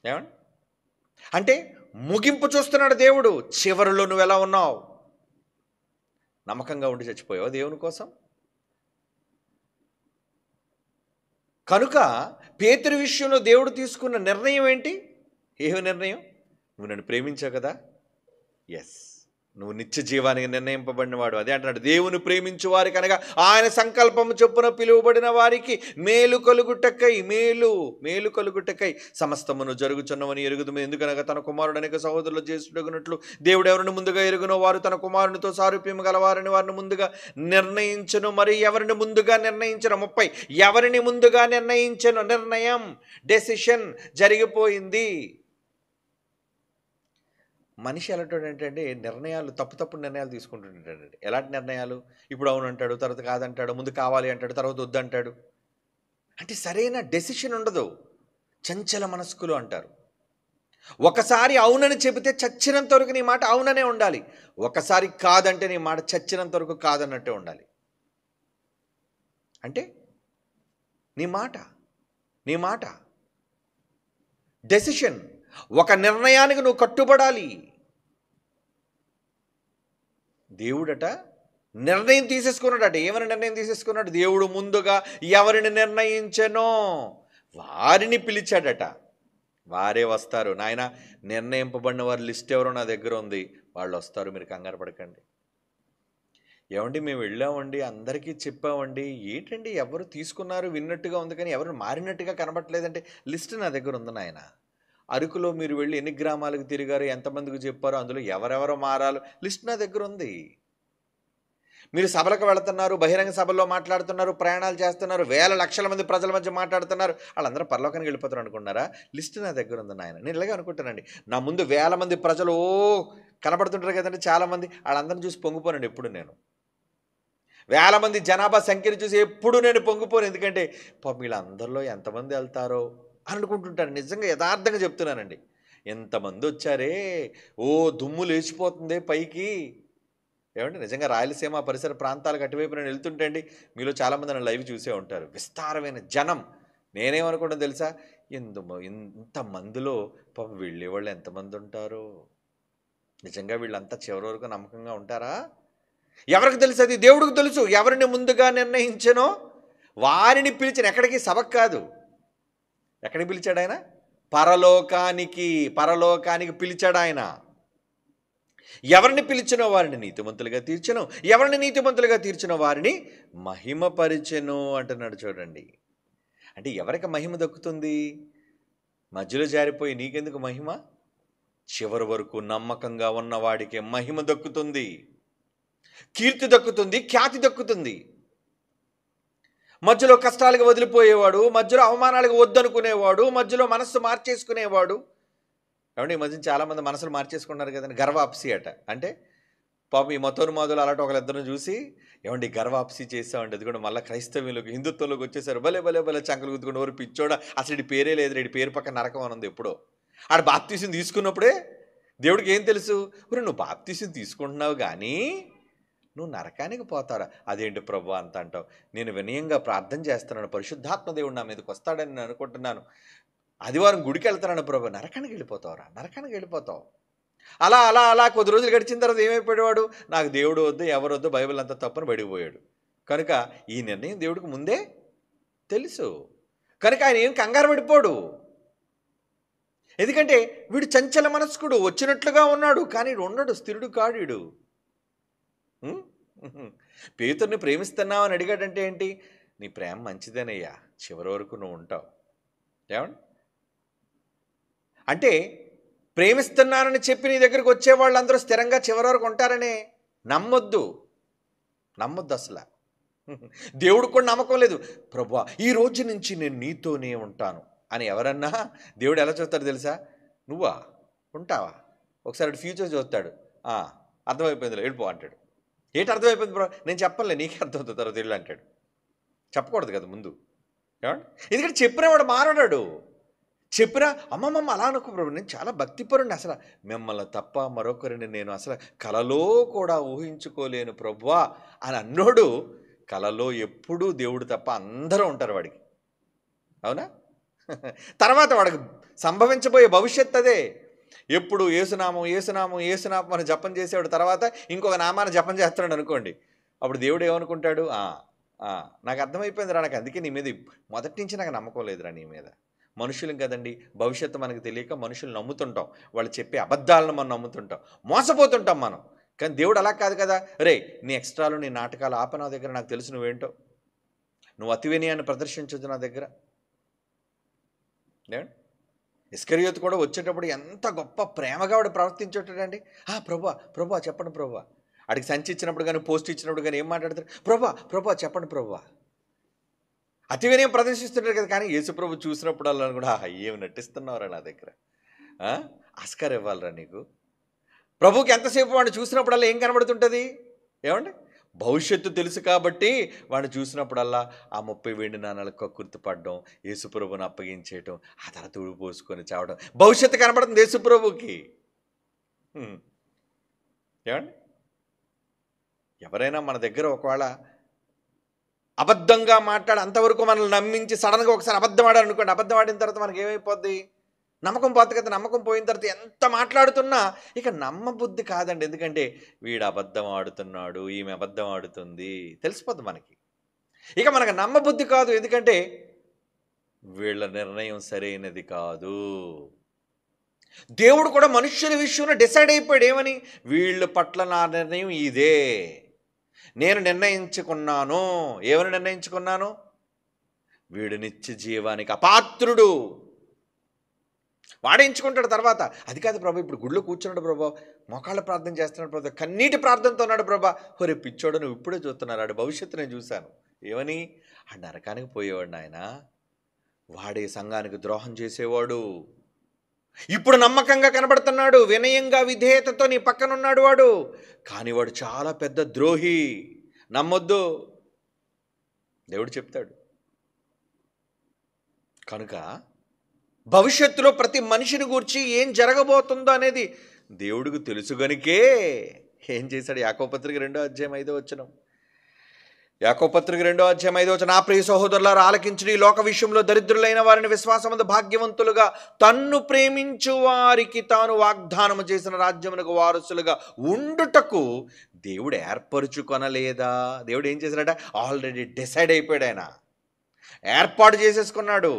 ఏమండి అంటే ముగింపు చూస్తున్నాడు దేవుడు. చివరిలో నువ్వు ఎలా ఉన్నావు? నమ్మకంగా ఉండి చచ్చిపోయావు దేవుని కోసం? కనుక పేతురు విషయంలో దేవుడు తీసుకున్న నిర్ణయం ఏంటి? ఏమి నిర్ణయం? నువ్వు నన్ను ప్రేమించావు కదా, ఎస్, నువ్వు నిత్య జీవానికి నిర్ణయింపబడినవాడు. అదే అంటున్నాడు, దేవుని ప్రేమించు వారికి అనగా ఆయన సంకల్పము చొప్పున పిలువబడిన వారికి మేలు కలుగుటకై, మేలు కలుగుటకై సమస్తమును జరుగుచున్నవని ఎరుగుదుము. ఎందుకనగా తన కుమారుడు అనేక సహోదరులు చేసుడగునట్లు దేవుడు ఎవరిని ముందుగా ఎరుగునో వారు తన కుమారునితో సారూప్యం గలవారని వారిని ముందుగా నిర్ణయించను. మరి ఎవరిని ముందుగా నిర్ణయించను? 30. ఎవరిని ముందుగా నిర్ణయించను? నిర్ణయం, డెసిషన్ జరిగిపోయింది. మనిషి ఎలాంటి ఏంటంటే నిర్ణయాలు, తప్పుడు నిర్ణయాలు తీసుకుంటుంటాడండి. ఎలాంటి నిర్ణయాలు? ఇప్పుడు అవును అంటాడు, తర్వాత కాదంటాడు, ముందు కావాలి అంటాడు, తర్వాత వద్దంటాడు. అంటే సరైన డెసిషన్ ఉండదు. చంచల మనస్కులు అంటారు. ఒకసారి అవునని చెబితే చచ్చినంత వరకు నీ మాట అవుననే ఉండాలి. ఒకసారి కాదంటే నీ మాట చచ్చినంత వరకు కాదన్నట్టే ఉండాలి. అంటే నీ మాట డెసిషన్, ఒక నిర్ణయానికి నువ్వు కట్టుబడాలి. దేవుడట నిర్ణయం తీసేసుకున్నాడట. ఏమని నిర్ణయం తీసేసుకున్నాడు? దేవుడు ముందుగా ఎవరిని నిర్ణయించెనో వారిని పిలిచాడట. వారే వస్తారు. నాయన, నిర్ణయింపబడిన వారి లిస్ట్ ఎవరో నా దగ్గర ఉంది, వాళ్ళు వస్తారు, మీరు కంగారు పడకండి. ఏమండి, మేము వెళ్ళామండి, అందరికీ చెప్పామండి, ఏంటండి ఎవరు తీసుకున్నారు విన్నట్టుగా ఉంది కానీ ఎవరు మారినట్టుగా కనబడట్లేదంటే లిస్ట్ నా దగ్గర ఉంది నాయన. అరకులో మీరు వెళ్ళి ఎన్ని గ్రామాలకు తిరిగారు, ఎంతమందికి చెప్పారో, అందులో ఎవరెవరో మారాలో లిస్ట్ నా దగ్గర ఉంది. మీరు సభలకు వెళుతున్నారు, బహిరంగ సభల్లో మాట్లాడుతున్నారు, ప్రయాణాలు చేస్తున్నారు, వేల లక్షల మంది ప్రజల మధ్య మాట్లాడుతున్నారు, వాళ్ళందరూ పరలోకానికి వెళ్ళిపోతారు అనుకున్నారా? లిస్ట్ నా దగ్గర ఉంది నాయన. నేను ఇలాగే అనుకుంటానండి. నా ముందు వేల మంది ప్రజలు కనబడుతుంటారు కదండి చాలామంది, వాళ్ళందరిని చూసి పొంగిపోనండి ఎప్పుడు నేను. వేల మంది జనాభా సంఖ్యను చూసి ఎప్పుడు నేను పొంగిపోను. ఎందుకంటే పాపం వీళ్ళందరిలో ఎంతమంది వెళ్తారో అని అనుకుంటుంటాను. నిజంగా యథార్థంగా చెప్తున్నానండి. ఎంతమంది వచ్చారే, దుమ్ము లేచిపోతుంది పైకి. ఏమంటే నిజంగా రాయలసీమ పరిసర ప్రాంతాలకు అటువైపు నేను వెళ్తుంటే అండి, మీలో చాలామంది నన్ను లైవ్ చూసే ఉంటారు. విస్తారమైన జనం. నేనేమనుకుంటాను తెలుసా? ఇంతమందిలో పాపం వెళ్ళేవాళ్ళు ఎంతమంది ఉంటారో. నిజంగా వీళ్ళంతా చివరి వరకు నమ్మకంగా ఉంటారా? ఎవరికి తెలుసు? అది దేవుడికి తెలుసు. ఎవరిని ముందుగా నిర్ణయించనో వారిని పిలిచిన. ఎక్కడికి? సభకు కాదు. ఎక్కడికి పిలిచాడు ఆయన? పరలోకానికి పిలిచాడు ఆయన. ఎవరిని పిలిచినో వారిని నీతిమంతులుగా తీర్చెను, ఎవరిని నీతిమంతులుగా తీర్చిన వారిని మహిమపరిచెను అంటున్నాడు చూడండి. అంటే ఎవరికి మహిమ దక్కుతుంది? మధ్యలో జారిపోయి నీకెందుకు మహిమ? చివరి వరకు నమ్మకంగా ఉన్నవాడికి మహిమ దక్కుతుంది, కీర్తి దక్కుతుంది, ఖ్యాతి దక్కుతుంది. మధ్యలో కష్టాలకు వదిలిపోయేవాడు, మధ్యలో అవమానాలకు వద్దనుకునేవాడు, మధ్యలో మనస్సు మార్చేసుకునేవాడు. ఏమంటే ఈ మధ్య చాలామంది మనసులు మార్చేసుకున్నారు కదండి. గర్వాప్సి అట. అంటే పాపం ఈ మతోన్మాదులు అలాంటి ఒకళ్ళిద్దరిని చూసి ఏమండి గర్వాప్సి చేసామండి, అది కూడా మళ్ళీ క్రైస్తవ్యంలోకి హిందుత్వంలోకి వచ్చేసారు. భలే భలే భలే చంకలు గుద్దుకుని ఎవరు పిచ్చోడా, అసలు ఇటు పేరే లేదు, ఇటు పేరు పక్కన నరకం అనుంది. ఎప్పుడో ఆడ బాప్తీసం తీసుకున్నప్పుడే దేవుడికి ఏం తెలుసు, నువ్వు బాప్తీసం తీసుకుంటున్నావు కానీ నువ్వు నరకానికి పోతారా? అదేంటి ప్రభు అంత అంటావు? నేను వినయంగా ప్రార్థన చేస్తున్నాను, పరిశుద్ధాత్మ దేవుడు నా మీదకి వస్తాడని నేను అనుకుంటున్నాను, ఆదివారం గుడికి వెళ్తున్నాను ప్రభు. నరకానికి వెళ్ళిపోతావురా, నరకానికి వెళ్ళిపోతావు. అలా అలా అలా కొద్ది రోజులు గడిచిన తర్వాత ఏమైపోయాడు? నాకు దేవుడు వద్దు, ఎవరు వద్దు, బైబిల్ అంతా తప్పని బడిపోయాడు. కనుక ఈ నిర్ణయం దేవుడికి ముందే తెలుసు. కనుక ఆయన ఏం కంగారు పడిపోడు. ఎందుకంటే వీడు చంచల మనస్కుడు, వచ్చినట్లుగా ఉన్నాడు కానీ ఉండడు, స్థిరుడు కాడు వీడు. పేతుర్ని ప్రేమిస్తున్నావు అని అడిగాడంటే ఏంటి? నీ ప్రేమ మంచిదేనయ్యా, చివరి వరకు నువ్వు ఉంటావు. ఏమండి అంటే ప్రేమిస్తున్నానని చెప్పి నీ దగ్గరికి వచ్చే వాళ్ళందరూ స్థిరంగా చివరి వరకు ఉంటారనే నమ్మొద్దు, నమ్మొద్దు అసలు. దేవుడికి కూడా నమ్మకం లేదు. ప్రభువా ఈ రోజు నుంచి నేను నీతోనే ఉంటాను అని ఎవరన్నా దేవుడు ఎలా చూస్తాడు తెలుసా? నువ్వా ఉంటావా? ఒకసారి ఫ్యూచర్ చూస్తాడు, అర్థమైపోయిందిలే వెళ్ళిపో అంటాడు. ఏంటి అర్థమైపోయింది బ్రో? నేను చెప్పలే, నీకే అర్థమవుతుంది తర్వాత వెళ్ళు అంటాడు. చెప్పకూడదు కదా ముందు. ఏమండి ఎందుకంటే చెప్పినవాడు మారడాడు. చెప్పినా అమ్మమ్మ అలా అనుకో ప్రభు, నేను చాలా భక్తిపరుని, అసలు మిమ్మల్ని తప్ప మరొకరిని నేను అసలు కలలో కూడా ఊహించుకోలేను ప్రభువా అని అన్నోడు కలలో ఎప్పుడూ దేవుడు తప్ప అందరూ ఉంటారు వాడికి. అవునా? తర్వాత వాడికి సంభవించబోయే భవిష్యత్తు అదే. ఎప్పుడు ఏసునామం ఏసునామం ఏసునామం అని జపం చేసేవాడు తర్వాత ఇంకొక నామాన్ని జపం చేస్తున్నాడు అనుకోండి, అప్పుడు దేవుడు ఏమనుకుంటాడు? నాకు అర్థమైపోయిందిరా, నాకు అందుకే నీ మీద మొదటి నుంచి నాకు నమ్మకం లేదురా నీ మీద. మనుషులు కదండి, భవిష్యత్తు మనకు తెలియక మనుషులు నమ్ముతుంటాం, వాళ్ళు చెప్పే అబద్ధాలను మనం నమ్ముతుంటాం, మోసపోతుంటాం మనం. కానీ దేవుడు అలా కాదు కదా. రే నీ ఎక్స్ట్రాలు నీ నాటకాలు ఆప నా దగ్గర, నాకు తెలుసు నువ్వేంటో, నువ్వు అతి వినయాన్ని ప్రదర్శించొద్దు నా దగ్గర. ఇస్కరియోతు కూడా వచ్చేటప్పుడు ఎంత గొప్ప ప్రేమగా వాడు ప్రవర్తించేటాడండి. ప్రభా ప్రభా చెప్పండి ప్రభా. అడిగి సంచి ఇచ్చినప్పుడు కానీ పోస్ట్ ఇచ్చినప్పుడు కానీ ఏం మాట్లాడతారు? ప్రభా ప్రభా చెప్పండి ప్రభా. అతి వినయం ప్రదర్శిస్తుంటారు కదా. కానీ యేసుప్రభు చూసినప్పుడు కూడా ఏమి నటిస్తున్నావురా నా దగ్గర, ఆస్కార్ ఇవ్వాలరా నీకు. ప్రభుకి ఎంతసేపు వాడిని చూసినప్పుడల్లా ఏం కనబడుతుంటుంది? ఏమండి భవిష్యత్తు తెలుసు కాబట్టి వాడిని చూసినప్పుడల్లా ఆ 30 వెండి నాణాలకు గుర్తుపడడం, యేసుప్రభుని అప్పగించేయటం, ఆ తర్వాత ఉడిపోసుకొని చావడం, భవిష్యత్తు కనబడుతుంది యేసుప్రభుకి. ఏమండి ఎవరైనా మన దగ్గర ఒకవేళ అబద్ధంగా మాట్లాడి అంతవరకు మనల్ని నమ్మించి సడన్గా ఒకసారి అబద్ధం ఆడారు అనుకోండి, అబద్ధం ఆడిన తర్వాత మనకి ఏమైపోద్ది? నమ్మకం పోతుంది కదా. నమ్మకం పోయిన తర్వాత ఎంత మాట్లాడుతున్నా ఇక నమ్మబుద్ధి కాదండి. ఎందుకంటే వీడు అబద్ధం ఆడుతున్నాడు, ఈమె అబద్ధం ఆడుతుంది, తెలిసిపోద్ది మనకి. ఇక మనకు నమ్మబుద్ధి కాదు, ఎందుకంటే వీళ్ళ నిర్ణయం సరైనది కాదు. దేవుడు కూడా మనుష్యుల విషయంలో డిసైడ్ అయిపోయాడు. ఏమని? వీళ్ళ పట్ల నా నిర్ణయం ఇదే, నేను నిర్ణయించుకున్నాను. ఏమని నిర్ణయించుకున్నాను? వీడు నిత్య జీవానికి అపాత్రుడు. వాడేయించుకుంటాడు తర్వాత. అది కాదు ప్రభా, ఇప్పుడు గుడిలో కూర్చున్నాడు ప్రభా, మోకాళ్ళ ప్రార్థన చేస్తున్నాడు ప్రభా, కన్నీటి ప్రార్థనతో ఉన్నాడు ప్రభా. ఒరే పిచ్చోడు, నువ్వు ఇప్పుడే చూస్తున్నాడు, ఆడు భవిష్యత్తు నేను చూశాను. ఏమని? ఆ నరకానికి పోయేవాడు ఆయన, వాడే సంఘానికి ద్రోహం చేసేవాడు. ఇప్పుడు నమ్మకంగా కనబడుతున్నాడు, వినయంగా విధేయతతో నీ పక్కనున్నాడు వాడు, కానీ వాడు చాలా పెద్ద ద్రోహి, నమ్మొద్దు, దేవుడు చెప్తాడు. కనుక భవిష్యత్తులో ప్రతి మనిషిని గూర్చి ఏం జరగబోతుందో అనేది దేవుడికి తెలుసు గనుకే ఏం చేశాడు? యాకోబుపత్రిక 2:5 యాకోబుపత్రిక 2:5 నా ప్రియ సహోదరులారా ఆలకించుడి, ఈ లోక విషయంలో దరిద్రులైన వారిని విశ్వాసమందు భాగ్యవంతులుగా తన్ను ప్రేమించు వారికి తాను వాగ్దానము చేసిన రాజ్యమునకు వారసులుగా ఉండుటకు దేవుడు ఏర్పరుచుకొనలేదా? దేవుడు ఏం చేశాడట? ఆల్రెడీ డిసైడ్ అయిపోయాడు, ఆయన ఏర్పాటు చేసేసుకున్నాడు.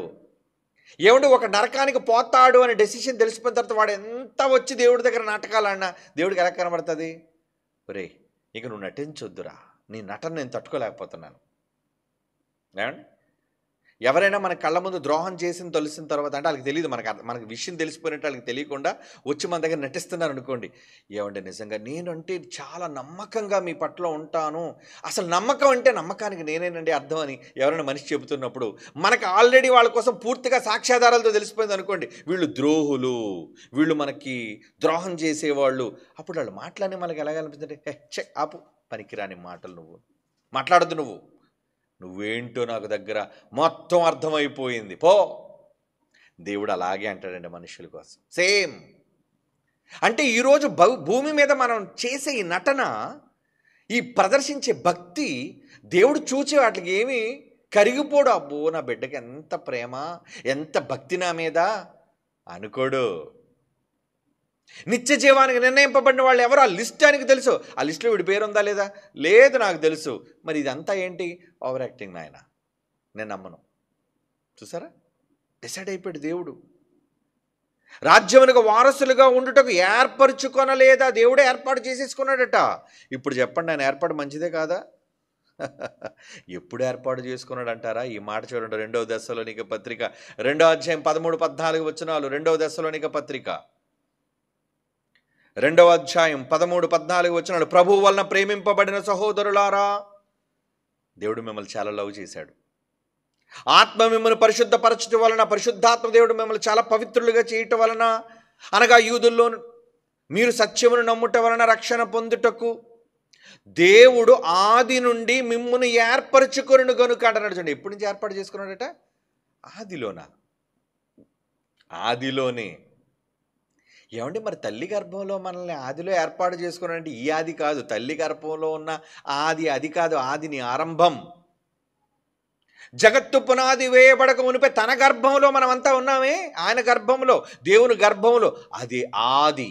ఏమంటే ఒక నరకానికి పోతాడు అనే డెసిషన్ తెలిసిపోయిన తర్వాత వాడు ఎంత వచ్చి దేవుడి దగ్గర నాటకాలు ఆడినా దేవుడికి ఎలా కనబడుతుంది? ఒరే, ఇక నువ్వు నటించొద్దురా, నీ నటన నేను తట్టుకోలేకపోతున్నాను. ఏమండి, ఎవరైనా మన కళ్ళ ముందు ద్రోహం చేసిన తెలిసిన తర్వాత, అంటే వాళ్ళకి తెలియదు, మనకి విషయం తెలిసిపోయినట్టు వాళ్ళకి తెలియకుండా వచ్చి మన దగ్గర నటిస్తున్నారు అనుకోండి. ఏమంటే నిజంగా నేనంటే చాలా నమ్మకంగా మీ పట్ల ఉంటాను, అసలు నమ్మకం అంటే నమ్మకానికి నేనేనండి అర్థం అని ఎవరైనా మనిషి చెబుతున్నప్పుడు మనకు ఆల్రెడీ వాళ్ళ కోసం పూర్తిగా సాక్ష్యాధారాలతో తెలిసిపోయింది అనుకోండి, వీళ్ళు ద్రోహులు, వీళ్ళు మనకి ద్రోహం చేసేవాళ్ళు. అప్పుడు వాళ్ళు మాట్లాడి మనకి ఎలాగనిపిస్తుంది? చె ఆపు, పనికిరాని మాటలు, నువ్వు మాట్లాడద్దు, నువ్వేంటో నాకు దగ్గర మొత్తం అర్థమైపోయింది, పో. దేవుడు అలాగే అంటాడండి మనుషుల కోసం. సేమ్. అంటే ఈరోజు భూమి మీద మనం చేసే ఈ నటన, ఈ ప్రదర్శించే భక్తి, దేవుడు చూచే వాటికి ఏమి కరిగిపోడు. అబ్బో, నా బిడ్డకి ఎంత ప్రేమ, ఎంత భక్తి నా మీద అనుకోడు. నిత్య జీవానికి నిర్ణయింపబడిన వాళ్ళు ఎవరు? ఆ లిస్ట్ ఆయనకు తెలుసు. ఆ లిస్టులో వీడి పేరు ఉందా లేదా? లేదు, నాకు తెలుసు. మరి ఇదంతా ఏంటి? ఓవర్ యాక్టింగ్ నాయన, నేను నమ్మను. చూసారా, డిసైడ్ అయిపోయాడు దేవుడు. రాజ్యమునకు వారసులుగా ఉండుటకు ఏర్పరచుకొనలేదా? దేవుడే ఏర్పాటు చేసేసుకున్నాడట. ఇప్పుడు చెప్పండి, ఆయన ఏర్పాటు మంచిదే కాదా? ఎప్పుడు ఏర్పాటు చేసుకున్నాడు అంటారా? ఈ మాట చూడండి, 2వ దెస్సలోనిక పత్రిక 2వ అధ్యాయం 13-14 వచనాలు. 2వ దెస్సలోనిక పత్రిక 2వ అధ్యాయం 13-14 వచనాలు. ప్రభువు వలన ప్రేమింపబడిన సహోదరులారా, దేవుడు మిమ్మల్ని చాలా లవ్ చేశాడు. ఆత్మ మిమ్మల్ని పరిశుద్ధపరచడం వలన, పరిశుద్ధాత్మ దేవుడు మిమ్మల్ని చాలా పవిత్రులుగా చేయటం వలన, అనగా యూదుల్లో మీరు సత్యమును నమ్ముట వలన రక్షణ పొందుటకు దేవుడు ఆది నుండి మిమ్మును ఏర్పరచుకొనును గనుక అంటున్నాడు. చూడండి, ఎప్పటి నుంచి ఏర్పాటు చేసుకున్నాడట? ఆదిలోనే. ఏమంటే మరి తల్లి గర్భంలో మనల్ని ఆదిలో ఏర్పాటు చేసుకున్నాడంటే ఈ ఆది కాదు, తల్లి గర్భంలో ఉన్న ఆది అది కాదు, ఆదిని ఆరంభం. జగత్తు పునాది వేయబడక మునిపే తన గర్భంలో మనమంతా ఉన్నామే, ఆయన గర్భంలో, దేవుని గర్భంలో, అది ఆది.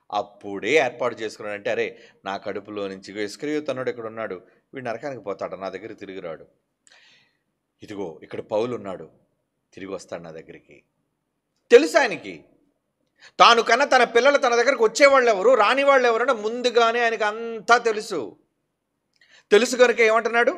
అప్పుడే ఏర్పాటు చేసుకున్నాడంటే, అరే నా కడుపులో నుంచి ఇస్కరియోతు అన్నాడు ఇక్కడ ఉన్నాడు, వీడు నరకానికి పోతాడు, నా దగ్గర తిరిగి రాడు. ఇదిగో ఇక్కడ పౌలు ఉన్నాడు, తిరిగి వస్తాడు నా దగ్గరికి. తెలుసు ఆయనకి, తాను కన్నా తన పిల్లలు తన దగ్గరకు వచ్చేవాళ్ళు ఎవరు, రాని వాళ్ళు ఎవరంటే ముందుగానే ఆయనకు అంతా తెలుసు కనుక ఏమంటున్నాడు?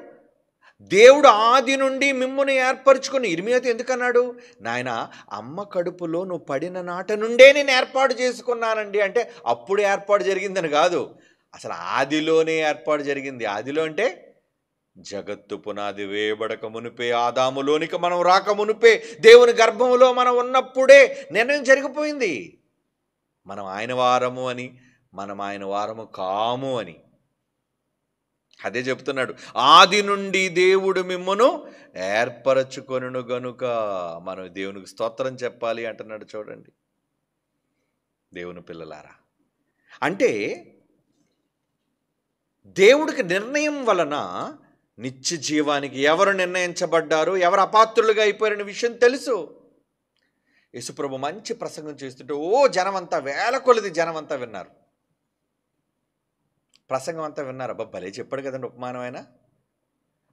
దేవుడు ఆది నుండి మిమ్మును ఏర్పరచుకుని. ఇర్మియాతో ఎందుకన్నాడు? నాయన, అమ్మ కడుపులో నువ్వు పడిన నాట నుండే నేను ఏర్పాటు చేసుకున్నానండి. అంటే అప్పుడు ఏర్పాటు జరిగిందని కాదు, అసలు ఆదిలోనే ఏర్పాటు జరిగింది. ఆదిలో అంటే జగత్తు పునాది వేయబడక మునిపే, ఆదాములోనికి మనం రాక మునిపే, దేవుని గర్భంలో మనం ఉన్నప్పుడే నిర్ణయం జరిగిపోయింది. మనం ఆయన వారము అని, మనం ఆయన వారము కాము అని. అదే చెప్తున్నాడు, ఆది నుండి దేవుడు మిమ్మును ఏర్పరచుకొనును గనుక. మనం దేవునికి స్తోత్రం చెప్పాలి అంటున్నాడు. చూడండి దేవుని పిల్లలారా, అంటే దేవుడికి నిర్ణయం వలన నిత్య జీవానికి ఎవరు నిర్ణయించబడ్డారు, ఎవరు అపాత్రులుగా అయిపోయారనే విషయం తెలుసు. యేసుప్రభు మంచి ప్రసంగం చేస్తుంటే జనమంతా, వేల కొలది జనమంతా విన్నారు. ప్రసంగం అంతా విన్నారు. అబ్బా భలే చెప్పాడు కదండి ఉపమానం ఆయన,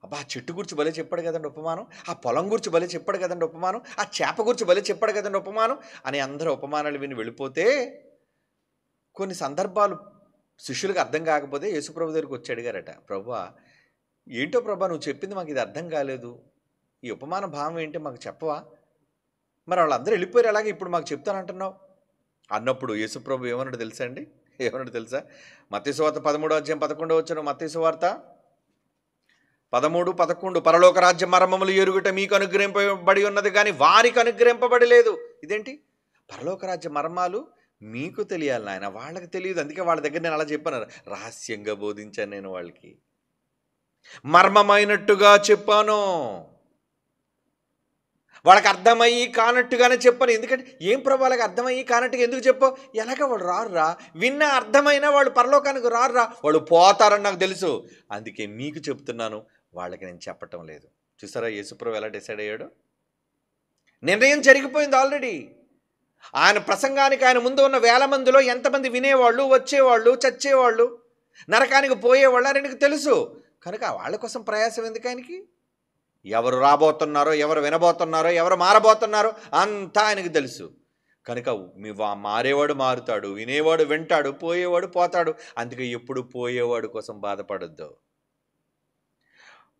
అబ్బా ఆ చెట్టు గురించి భలే చెప్పాడు కదండి ఉపమానం, ఆ పొలం గురించి భలే చెప్పాడు కదండి ఉపమానం, ఆ చేప గురించి భలే చెప్పాడు కదండి ఉపమానం అని అందరూ ఉపమానాలు విని వెళ్ళిపోతే, కొన్ని సందర్భాలు శిష్యులకు అర్థం కాకపోతే యేసుప్రభు దగ్గరికి వచ్చి అడిగారట, ప్రభువా ఏంటో ప్రభా నువ్వు చెప్పింది మాకు ఇది అర్థం కాలేదు, ఈ ఉపమాన భావం ఏంటి మాకు చెప్పవా? మరి వాళ్ళందరూ వెళ్ళిపోయారు, అలాగే ఇప్పుడు మాకు చెప్తానంటున్నావు అన్నప్పుడు యేసుప్రభు ఏమన్నాడు తెలుసా అండి? ఏమన్నాడు తెలుసా? మత్తయి సువార్త 13వ అధ్యాయం 11వ వచనం. మత్తయి సువార్త 13:11. పరలోక రాజ్య మర్మములు ఎరుగుట మీకు అనుగ్రహింపబడి ఉన్నది కానీ వారికి అనుగ్రహింపబడలేదు. ఇదేంటి? పరలోక రాజ్య మర్మాలు మీకు తెలియాలి నాయన, వాళ్ళకి తెలియదు. అందుకే వాళ్ళ దగ్గర నేను అలా చెప్పాను, రహస్యంగా బోధించాను నేను, వాళ్ళకి మర్మమైనట్టుగా చెప్పాను, వాళ్ళకి అర్థమయ్యి కానట్టుగానే చెప్పాను. ఎందుకంటే ఏం ప్రభు వాళ్ళకి అర్థమయ్యి కానట్టుగా ఎందుకు చెప్పావు? ఎలాగ వాళ్ళు రారురా, విన్నా అర్థమైనా వాళ్ళు పరలోకానికి రారురా, వాళ్ళు పోతారని నాకు తెలుసు, అందుకే మీకు చెప్తున్నాను, వాళ్ళకి నేను చెప్పటం లేదు. చూసారా యేసుప్రభు ఎలా డిసైడ్ అయ్యాడు? నిర్ణయం జరిగిపోయింది ఆల్రెడీ. ఆయన ప్రసంగానికి ఆయన ముందు ఉన్న వేల మందిలో ఎంతమంది వినేవాళ్ళు, వచ్చేవాళ్ళు, చచ్చేవాళ్ళు, నరకానికి పోయేవాళ్ళు ఆయనకు తెలుసు కనుక వాళ్ళ కోసం ప్రయాసం ఎందుకు ఆయనకి? ఎవరు రాబోతున్నారో, ఎవరు వినబోతున్నారో, ఎవరు మారబోతున్నారో అంతా ఆయనకు తెలుసు. కనుక మారేవాడు మారుతాడు, వినేవాడు వింటాడు, పోయేవాడు పోతాడు. అందుకే ఎప్పుడు పోయేవాడు కోసం బాధపడొద్దు.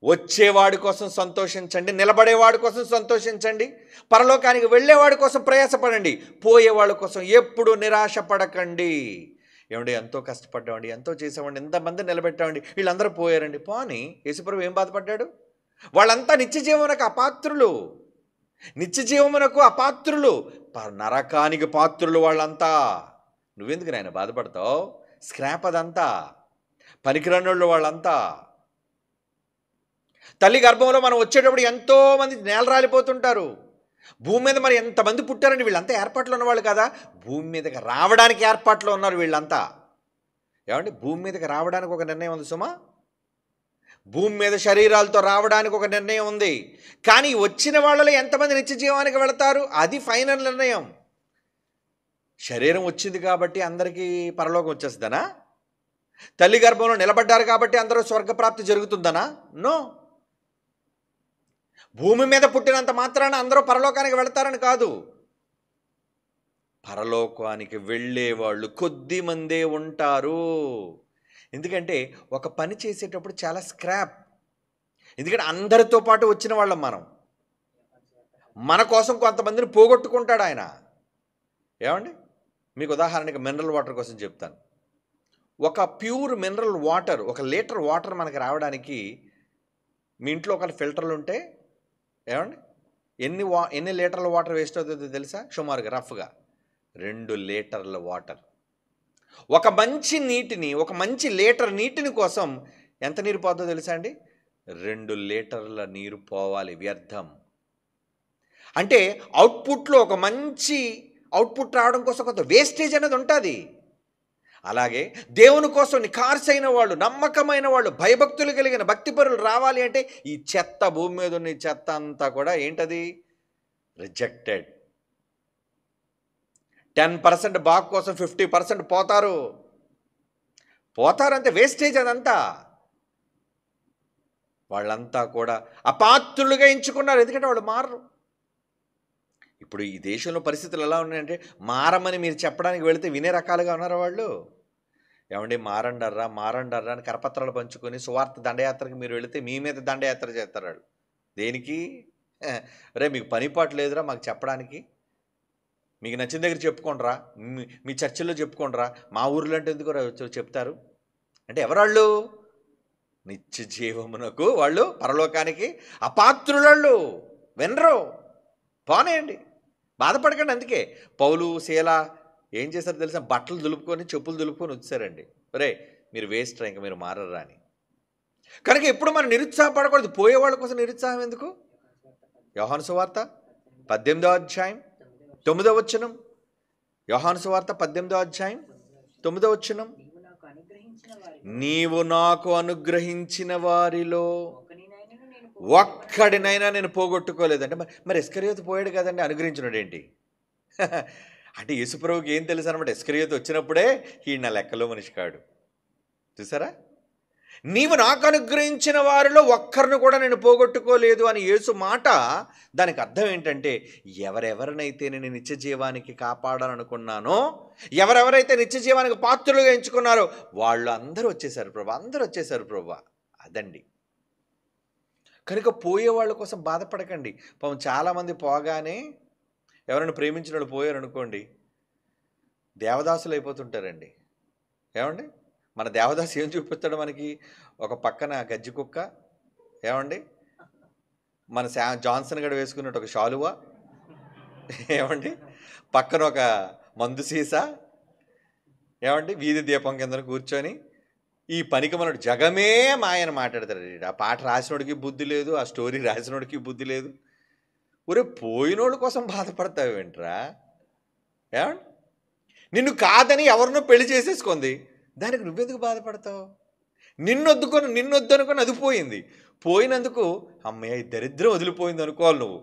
వచ్చేవాడి కోసం సంతోషించండి, నిలబడేవాడి కోసం సంతోషించండి, పరలోకానికి వెళ్ళేవాడి కోసం ప్రయాసపడండి. పోయేవాళ్ళ కోసం ఎప్పుడు నిరాశ పడకండి. ఏమండి, ఎంతో కష్టపడ్డామండి, ఎంతో చేసామండి, ఎంతమంది నిలబెట్టామండి, వీళ్ళందరూ పోయారండి. పోని యేసుప్రభు ఏం బాధపడ్డాడు? వాళ్ళంతా నిత్య జీవమునకు అపాత్రులు, నిత్య జీవమునకు అపాత్రులు, నరకానికి పాత్రులు వాళ్ళంతా. నువ్వెందుకు నాయన బాధపడతావు? స్క్రాప్ అదంతా, పనికిరానోళ్ళు వాళ్ళంతా. తల్లి గర్భంలో మనం వచ్చేటప్పుడు ఎంతోమంది నేల రాలిపోతుంటారు. భూమి మీద మరి ఎంతమంది పుట్టారండి? వీళ్ళంతా ఏర్పాట్లు ఉన్నవాళ్ళు కదా. భూమి మీదకి రావడానికి ఏర్పాట్లో ఉన్నారు వీళ్ళంతా. ఏమండి, భూమి మీదకి రావడానికి ఒక నిర్ణయం ఉంది సుమా. భూమి మీద శరీరాలతో రావడానికి ఒక నిర్ణయం ఉంది. కానీ వచ్చిన వాళ్ళలో ఎంతమంది నిత్య జీవానికి వెళతారు? అది ఫైనల్ నిర్ణయం. శరీరం వచ్చింది కాబట్టి అందరికీ పరలోకం వచ్చేస్తుందనా? తల్లి గర్భంలో నిలబడ్డారు కాబట్టి అందరూ స్వర్గప్రాప్తి జరుగుతుందనా? నో. భూమి మీద పుట్టినంత మాత్రాన అందరూ పరలోకానికి వెళతారని కాదు. పరలోకానికి వెళ్ళేవాళ్ళు కొద్ది మందే ఉంటారు. ఎందుకంటే ఒక పని చేసేటప్పుడు చాలా స్క్రాప్. ఎందుకంటే అందరితో పాటు వచ్చిన వాళ్ళం మనం. మన కోసం కొంతమందిని పోగొట్టుకుంటాడు ఆయన. ఏమండి, మీకు ఉదాహరణకి మినరల్ వాటర్ కోసం చెప్తాను. ఒక pure mineral water, 1 litre water మనకి రావడానికి మీ ఇంట్లో ఒక ఫిల్టర్లు ఉంటే ఏమండి ఎన్ని లీటర్ల వాటర్ వేస్ట్ అవుతుందో తెలుసా? సుమారుగా రఫ్గా 2 లీటర్ల వాటర్. ఒక మంచి నీటిని, ఒక మంచి లీటర్ నీటిని కోసం ఎంత నీరు పోతుందో తెలుసా అండి? 2 లీటర్ల నీరు పోవాలి, వ్యర్థం. అంటే అవుట్పుట్లో ఒక మంచి అవుట్పుట్ రావడం కోసం కొంత వేస్టేజ్ అనేది ఉంటుంది. అలాగే దేవుని కోసం నిఖార్సైన వాళ్ళు, నమ్మకమైన వాళ్ళు, భయభక్తులు కలిగిన భక్తిపరులు రావాలి అంటే ఈ చెత్త, భూమి మీద ఉన్న ఈ చెత్త అంతా కూడా ఏంటది? రిజెక్టెడ్. 10% బాగు కోసం 50% పోతారంటే వేస్టేజ్ అదంతా. వాళ్ళంతా కూడా అపాత్రులుగా ఎంచుకున్నారు. ఎందుకంటే వాళ్ళు మారరు. ఇప్పుడు ఈ దేశంలో పరిస్థితులు ఎలా ఉన్నాయంటే, మారమని మీరు చెప్పడానికి వెళితే వినే రకాలుగా ఉన్నారు వాళ్ళు. ఏమండి, మారండర్రా అని కరపత్రాలు పంచుకొని సువార్త దండయాత్రకు మీరు వెళితే మీ మీద దండయాత్ర చేస్తారు వాళ్ళు. దేనికి? రే మీకు పనిపాటు లేదురా మాకు చెప్పడానికి, మీకు నచ్చిన దగ్గర చెప్పుకోండిరా, మీ చర్చిల్లో చెప్పుకోండిరా, మా ఊర్లో అంటే ఎందుకు చెప్తారు అంటే ఎవరాళ్ళు? నిత్య జీవమునకు వాళ్ళు, పరలోకానికి అపాత్రులు, వినరు. పోనేయండి, బాధపడకండి. అందుకే పౌలు, శీల ఏం చేశారు తెలుసా? బట్టలు దులుపుకొని, చెప్పులు దులుపుకొని వచ్చారండి. ఒరే మీరు వేస్ట్ రా, ఇంకా మీరు మారరా అని. కనుక ఎప్పుడు మనం నిరుత్సాహపడకూడదు. పోయేవాళ్ళ కోసం నిరుత్సాహం ఎందుకు? యోహాను సువార్త 18వ అధ్యాయం 9వ వచనం. యోహాను సువార్త 18వ అధ్యాయం 9వ వచనం. నీవు నాకు అనుగ్రహించిన వారిలో ఒక్కడినైనా నేను పోగొట్టుకోలేదంటే, మరి ఇస్కరియోతు పోయాడు కదండి, అనుగ్రహించినాడు ఏంటి? అంటే యేసుప్రభుకి ఏం తెలుసు అనమాట, ఇస్కరియోతు వచ్చినప్పుడే ఈ నా లెక్కలో మనిషి కాడు. చూసారా? నీవు నాకు అనుగ్రహించిన వారిలో ఒక్కరిని కూడా నేను పోగొట్టుకోలేదు అని యేసు మాట. దానికి అర్థం ఏంటంటే, ఎవరెవరినైతే నేను నిత్య జీవానికి కాపాడాలనుకున్నానో, ఎవరెవరైతే నిత్య జీవానికి పాత్రులుగా ఎంచుకున్నారో వాళ్ళు అందరూ వచ్చేసారు ప్రభు, అందరూ వచ్చేసారు ప్రభు. అదండి. కనుక పోయే వాళ్ళ కోసం బాధపడకండి. పాపం చాలామంది పోగానే, ఎవరైనా ప్రేమించిన వాళ్ళు పోయారనుకోండి, దేవదాసులు అయిపోతుంటారండి. ఏమండి, మన దేవదాసు ఏం చూపిస్తాడు మనకి? ఒక పక్కన గజ్జి కుక్క, ఏమండి మన జాన్సన్ గడ వేసుకున్నట్టు ఒక శాలువా, ఏమండి పక్కన ఒక మందు సీసా, ఏమండి వీధి దీపం కింద కూర్చొని ఈ పనికి మనడు జగమే మాయని మాట్లాడతాడు. ఆ పాట రాసినోడికి బుద్ధి లేదు, ఆ స్టోరీ రాసినోడికి బుద్ధి లేదు. ఒరే పోయినోళ్ళ కోసం బాధపడతావేంట్రా? ఏమండి, నిన్ను కాదని ఎవరినో పెళ్లి చేసేసుకుంది, దానికి నువ్వెందుకు బాధపడతావు? నిన్నొద్దనుకొని అది పోయింది. పోయినందుకు అమ్మయ్య ఈ దరిద్రం వదిలిపోయింది అనుకోవాలి నువ్వు.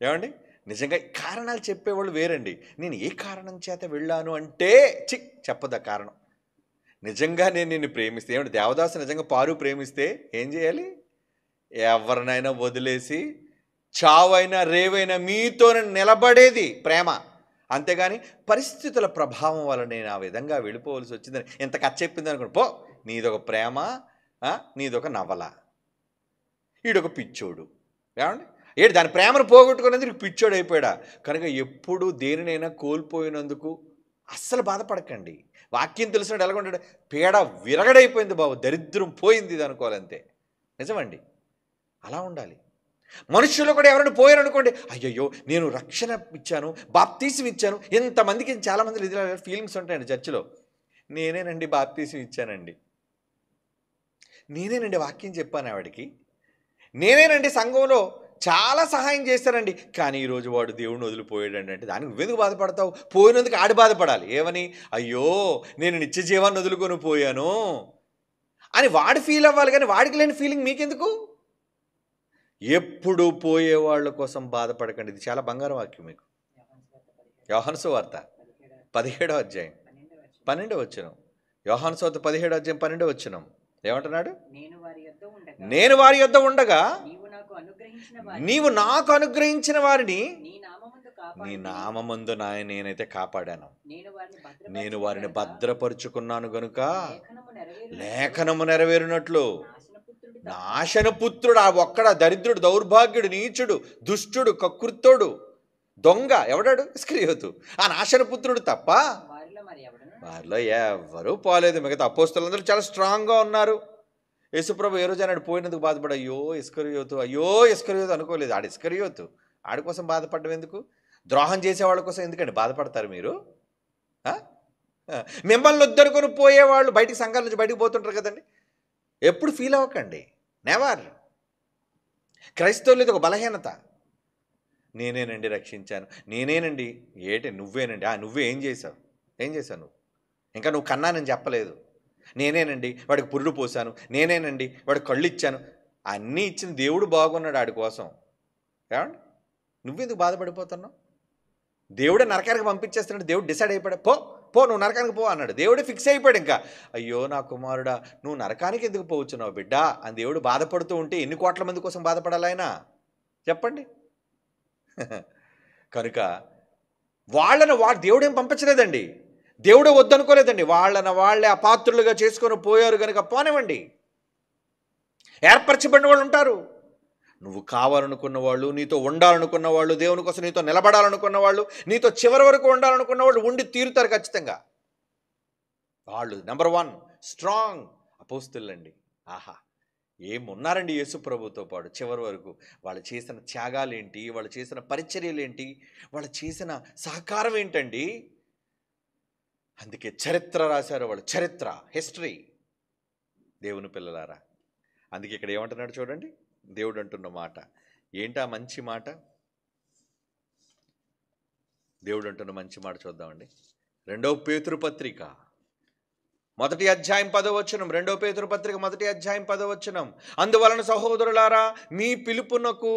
ఏమండి, నిజంగా కారణాలు చెప్పేవాళ్ళు వేరండి. నేను ఏ కారణం చేత వెళ్ళాను అంటే చెప్పదా కారణం. నిజంగా నేను నిన్ను ప్రేమిస్తే, ఏమంటే దేవదాసు నిజంగా పారు ప్రేమిస్తే ఏం చేయాలి? ఎవరినైనా వదిలేసి చావైనా రేవైనా మీతో నిలబడేది ప్రేమ. అంతేగాని పరిస్థితుల ప్రభావం వల్ల నేను ఆ విధంగా వెళ్ళిపోవలసి వచ్చిందని ఎంత కథ చెప్పింది అనుకోండి, పో నీదొక ప్రేమ, నీదొక నవల, ఈడొక పిచ్చోడు. ఏమండి ఏడు దాని ప్రేమను పోగొట్టుకునేందుకు పిచ్చోడు అయిపోయాడా? కనుక ఎప్పుడు దేనినైనా కోల్పోయినందుకు అస్సలు బాధపడకండి. వాక్యం తెలిసినట్టు ఎలాగొంటాడు, పీడ విరగడైపోయింది బాబు, దరిద్రం పోయింది ఇది అనుకోవాలంతే. నిజమండి, అలా ఉండాలి. మనుషులు కూడా ఎవరైనా పోయారనుకోండి, అయ్యయ్యో నేను రక్షణ ఇచ్చాను, బాప్తీసం ఇచ్చాను. ఎంతమందికి చాలామంది ఇది ఫీలింగ్స్ ఉంటాయండి చర్చిలో. నేనేనండి బాప్తీసం ఇచ్చానండి, నేనేనండి వాక్యం చెప్పాను ఆవిడికి, నేనేనండి సంఘంలో చాలా సహాయం చేశానండి, కానీ ఈరోజు వాడు దేవుడిని వదిలిపోయాడండి. అంటే దానికి నువ్వెందుకు బాధపడతావు? పోయినందుకు ఆడి బాధపడాలి. ఏమని? అయ్యో నేను నిత్య జీవాన్ని వదులుకొని పోయాను అని వాడు ఫీల్ అవ్వాలి, కానీ వాడికి లేని ఫీలింగ్ మీకెందుకు? ఎప్పుడు పోయేవాళ్ళ కోసం బాధపడకండి. ఇది చాలా బంగారు వాక్యం మీకు. యోహాను సువార్త 17వ అధ్యాయం 12వ వచనం. యోహాను సువార్త 17వ అధ్యాయం 12వ వచనం ఏమంటున్నాడు? నేను వారి యొద్ద ఉండగా నీవు నాకు అనుగ్రహించిన వారిని నీ నామమందు నేనైతే కాపాడాను, నేను వారిని భద్రపరుచుకున్నాను గనుక లేఖనము నెరవేరినట్లు నాశనపుత్రుడు ఆ ఒక్కడ దరిద్రుడు, దౌర్భాగ్యుడు, నీచుడు, దుష్టుడు, కకృత్తోడు, దొంగ ఎవడాడు? ఇస్కరియోతు. ఆ నాశనపుత్రుడు తప్ప వారిలో ఎవరూ పోలేదు. మిగతా అపోస్తలులందరూ చాలా స్ట్రాంగ్గా ఉన్నారు. యేసుప్రభు ఏ రోజు అన్నాడు పోయినందుకు బాధపడ, అయ్యో ఇస్కరియోతు అనుకోలేదు. ఆడు ఇస్కరియోతు, ఆడి కోసం బాధపడడం ఎందుకు? ద్రోహం చేసేవాళ్ళ కోసం ఎందుకండి బాధపడతారు మీరు? మిమ్మల్ని వద్దనుకొని పోయేవాళ్ళు బయటికి సంఘాల నుంచి బయటకు పోతుంటారు కదండి, ఎప్పుడు ఫీల్ అవ్వకండి. నెవర్. క్రైస్తవులు ఇది ఒక బలహీనత. నేనేనండి రక్షించాను, నేనేనండి. ఏటి నువ్వేనండి? నువ్వే ఏం చేసావు నువ్వు? ఇంకా నువ్వు కన్నానని చెప్పలేదు. నేనేనండి వాడికి పురుడు పోసాను, నేనేనండి వాడికి కళ్ళు ఇచ్చాను. అన్నీ ఇచ్చిన దేవుడు బాగున్నాడు ఆడి కోసం. ఏమండి నువ్వెందుకు బాధపడిపోతున్నావు? దేవుడే నరకానికి పంపించేస్తున్నాడు. దేవుడు డిసైడ్ అయిపోయాడు, పో నువ్వు నరకానికి పో అన్నాడు. దేవుడే ఫిక్స్ అయిపోయాడు. ఇంకా అయ్యో నా కుమారుడా నువ్వు నరకానికి ఎందుకు పోవచ్చున్నావు బిడ్డా అని దేవుడు బాధపడుతూ ఉంటే ఎన్ని కోట్ల మంది కోసం బాధపడాలి ఆయన? చెప్పండి. కనుక వాడు దేవుడేం పంపించలేదండి, దేవుడే వద్దనుకోలేదండి. వాళ్ళే అపాత్రులుగా చేసుకొని పోయారు కనుక పోనివ్వండి. ఏర్పరచబడిన వాళ్ళు ఉంటారు. నువ్వు కావాలనుకున్న వాళ్ళు, నీతో ఉండాలనుకున్న వాళ్ళు, దేవుని కోసం నీతో నిలబడాలనుకున్న వాళ్ళు, నీతో చివరి వరకు ఉండాలనుకున్న వాళ్ళు ఉండి తీరుతారు ఖచ్చితంగా. వాళ్ళు నెంబర్ 1 స్ట్రాంగ్ అపోస్తులండి. ఆహా ఏమున్నారండి యేసు ప్రభుతో పాటు చివరి వరకు. వాళ్ళు చేసిన త్యాగాలేంటి, వాళ్ళు చేసిన పరిచర్యలేంటి, వాళ్ళు చేసిన సహకారం ఏంటండి. అందుకే చరిత్ర రాశారు వాళ్ళు, చరిత్ర, హిస్టరీ. దేవుని పిల్లలారా, అందుకే ఇక్కడ ఏమంటున్నాడు చూడండి, దేవుడు అంటున్న మాట ఏంటా మంచి మాట? దేవుడు అంటున్న మంచి మాట చూద్దామండి. 2వ పేతురు పత్రిక 1వ అధ్యాయం 10వ వచనం. 2వ పేతురు పత్రిక 1వ అధ్యాయం 10వ వచనం. అందువలన సహోదరులారా మీ పిలుపునకు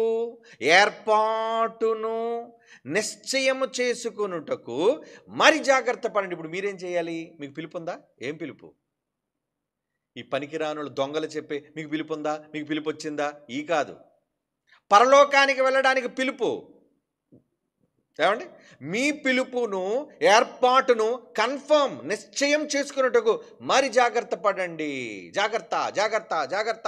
ఏర్పాటును నిశ్చయము చేసుకొనుటకు మరి జాగ్రత్త పడండి. ఇప్పుడు మీరేం చేయాలి? మీకు పిలుపు ఉందా? ఏం పిలుపు? ఈ పనికిరానులు దొంగలు చెప్పే మీకు పిలుపు ఉందా, మీకు పిలుపు వచ్చిందా? ఈ కాదు, పరలోకానికి వెళ్ళడానికి పిలుపు. ఏమండి మీ పిలుపును ఏర్పాటును కన్ఫర్మ్ నిశ్చయం చేసుకున్నట్టుకు మరి జాగ్రత్త పడండి. జాగ్రత్త.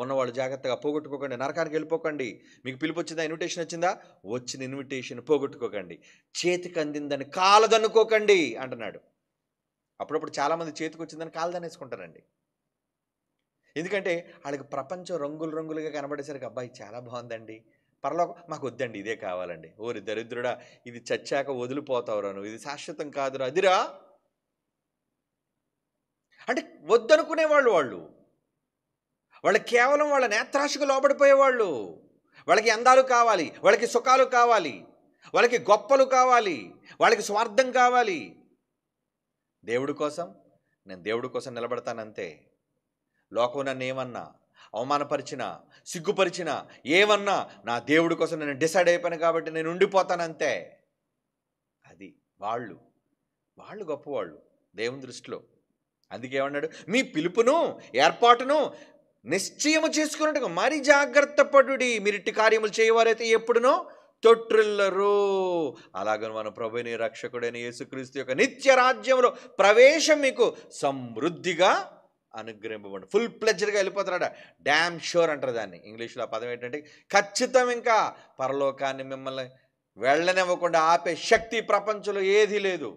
ఉన్నవాళ్ళు జాగ్రత్తగా పోగొట్టుకోకండి, నరకానికి వెళ్ళిపోకండి. మీకు పిలుపు వచ్చిందా? ఇన్విటేషన్ వచ్చిందా? వచ్చిన ఇన్విటేషన్ పోగొట్టుకోకండి. చేతికి అందిందని కాలదనుకోకండి అంటున్నాడు. అప్పుడప్పుడు చాలామంది చేతికి వచ్చిందని కాలదనేసుకుంటారండి. ఎందుకంటే వాళ్ళకి ప్రపంచం రంగులుగా కనబడేసరికి అబ్బాయి చాలా బాగుందండి, పరలోకం మాకు వద్దండి, ఇదే కావాలండి. ఓరి దరిద్రుడా, ఇది చచ్చాక వదిలిపోతావురా నువ్వు, ఇది శాశ్వతం కాదురా, అదిరా అంటే వద్దనుకునేవాళ్ళు. వాళ్ళు కేవలం వాళ్ళ నేత్రాశకు లోబడిపోయేవాళ్ళు. వాళ్ళకి అందాలు కావాలి, వాళ్ళకి సుఖాలు కావాలి, వాళ్ళకి గొప్పలు కావాలి, వాళ్ళకి స్వార్థం కావాలి. దేవుడి కోసం నేను దేవుడి కోసం నిలబడతానంతే. లోకం నన్ను ఏమన్నా అవమానపరిచినా, సిగ్గుపరిచినా, ఏమన్నా నా దేవుడి కోసం నేను డిసైడ్ అయిపోయాను కాబట్టి నేను ఉండిపోతానంతే. అది వాళ్ళు గొప్పవాళ్ళు దేవుని దృష్టిలో. అందుకే ఏమన్నాడు? మీ పిలుపును ఏర్పాటును నిశ్చయము చేసుకున్నట్టుగా మరి జాగ్రత్త పడుడి, మీరిట్టి కార్యములు చేయవారైతే ఎప్పుడునో తొట్టిల్లరు. అలాగని మన ప్రభుని రక్షకుడైన యేసుక్రీస్తు యొక్క నిత్య రాజ్యంలో ప్రవేశం మీకు సమృద్ధిగా అనుగ్రహింపబడి ఫుల్ ప్లెజర్గా వెళ్ళిపోతారట. డ్యామ్ షూర్ అంటారు దాన్ని ఇంగ్లీష్లో. ఆ పదం ఏంటంటే ఖచ్చితం. ఇంకా పరలోకాన్ని మిమ్మల్ని వెళ్ళనివ్వకుండా ఆపే శక్తి ప్రపంచంలో ఏదీ లేదు.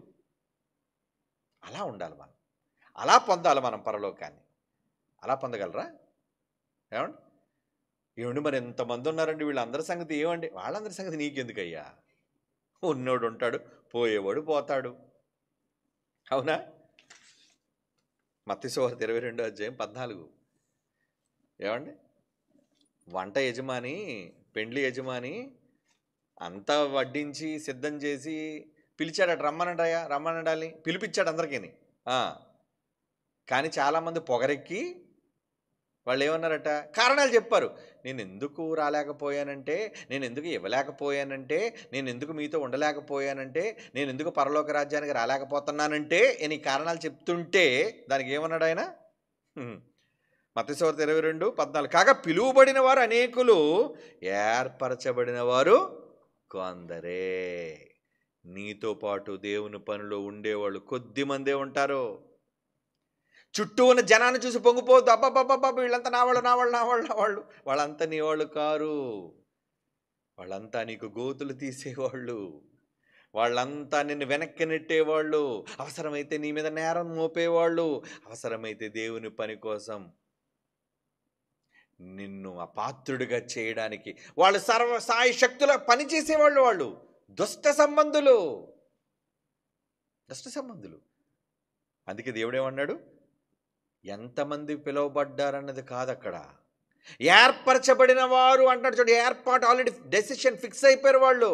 అలా ఉండాలి మనం, అలా పొందాలి మనం పరలోకాన్ని. అలా పొందగలరా? ఏమండి ఏమండి మరి ఎంతమంది ఉన్నారండి, వీళ్ళందరి సంగతి ఏమండి? వాళ్ళందరి సంగతి నీకెందుకయ్యా? ఉన్నోడు ఉంటాడు, పోయేవాడు పోతాడు. అవునా? మత్తయి సువార్త 22:14. ఏమండి వంట యజమాని, పెండ్లి యజమాని అంతా వడ్డించి సిద్ధం చేసి పిలిచాడట, రమ్మనండాలి పిలిపించాడు అందరికీ. కానీ చాలామంది పొగరెక్కి వాళ్ళు ఏమన్నారట, కారణాలు చెప్పారు. నేను ఎందుకు రాలేకపోయానంటే, నేను ఎందుకు ఇవ్వలేకపోయానంటే, నేను ఎందుకు మీతో ఉండలేకపోయానంటే, నేను ఎందుకు పరలోక రాజ్యానికి రాలేకపోతున్నానంటే అని కారణాలు చెప్తుంటే దానికి ఏమన్నాడు ఆయన? మత్తయి సువార్త 22:14. కాగా పిలువబడిన వారు అనేకులు, ఏర్పరచబడిన వారు కొందరే. నీతో పాటు దేవుని పనిలో ఉండేవాళ్ళు కొద్ది మందే ఉంటారు. చుట్టూ ఉన్న జనాన్ని చూసి పొంగిపోద్దు, అబ్బాబ్బాబ్బా వీళ్ళంతా నావాళ్ళు, వాళ్ళంతా నీ వాళ్ళు కారు. వాళ్ళంతా నీకు గోతులు తీసేవాళ్ళు, వాళ్ళంతా నిన్ను వెనక్కి నెట్టేవాళ్ళు, అవసరమైతే నీ మీద నేరం మోపేవాళ్ళు, అవసరమైతే దేవుని పని కోసం నిన్ను అపాత్రుడిగా చేయడానికి వాళ్ళు సర్వసాయి శక్తుల పని చేసేవాళ్ళు. వాళ్ళు దుష్ట సంబంధులు. అందుకే దేవుడేమన్నాడు? ఎంతమంది పిలువబడ్డారన్నది కాదు అక్కడ, ఏర్పరచబడిన వారు అంటాడు. చూడండి, ఏర్పాటు ఆల్రెడీ డెసిషన్ ఫిక్స్ అయిపోయారు వాళ్ళు.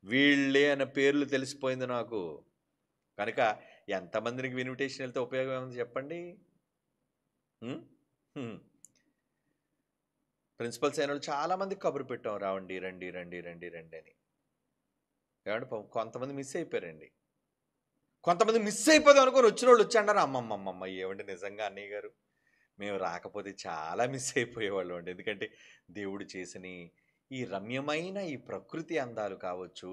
వీళ్ళే అన్న పేర్లు తెలిసిపోయింది నాకు. కనుక ఎంతమందికి ఇన్విటేషన్ వెళ్తే ఉపయోగం ఏముంది చెప్పండి? ప్రిన్సిపల్స్ అయిన వాళ్ళు చాలామందికి కబురు పెట్టాం, రావండి రండి రండి రండి రండి అని. ఏమంటే కొంతమంది మిస్ అయిపోయారండి. కొంతమంది మిస్ అయిపోదాం అనుకుని వచ్చిన వాళ్ళు వచ్చాడారు. అమ్మమ్మమ్మ ఏమండి నిజంగా అన్నయ్య గారు మేము రాకపోతే చాలా మిస్ అయిపోయేవాళ్ళు అండి. ఎందుకంటే దేవుడు చేసిన ఈ రమ్యమైన ఈ ప్రకృతి అందాలు కావచ్చు,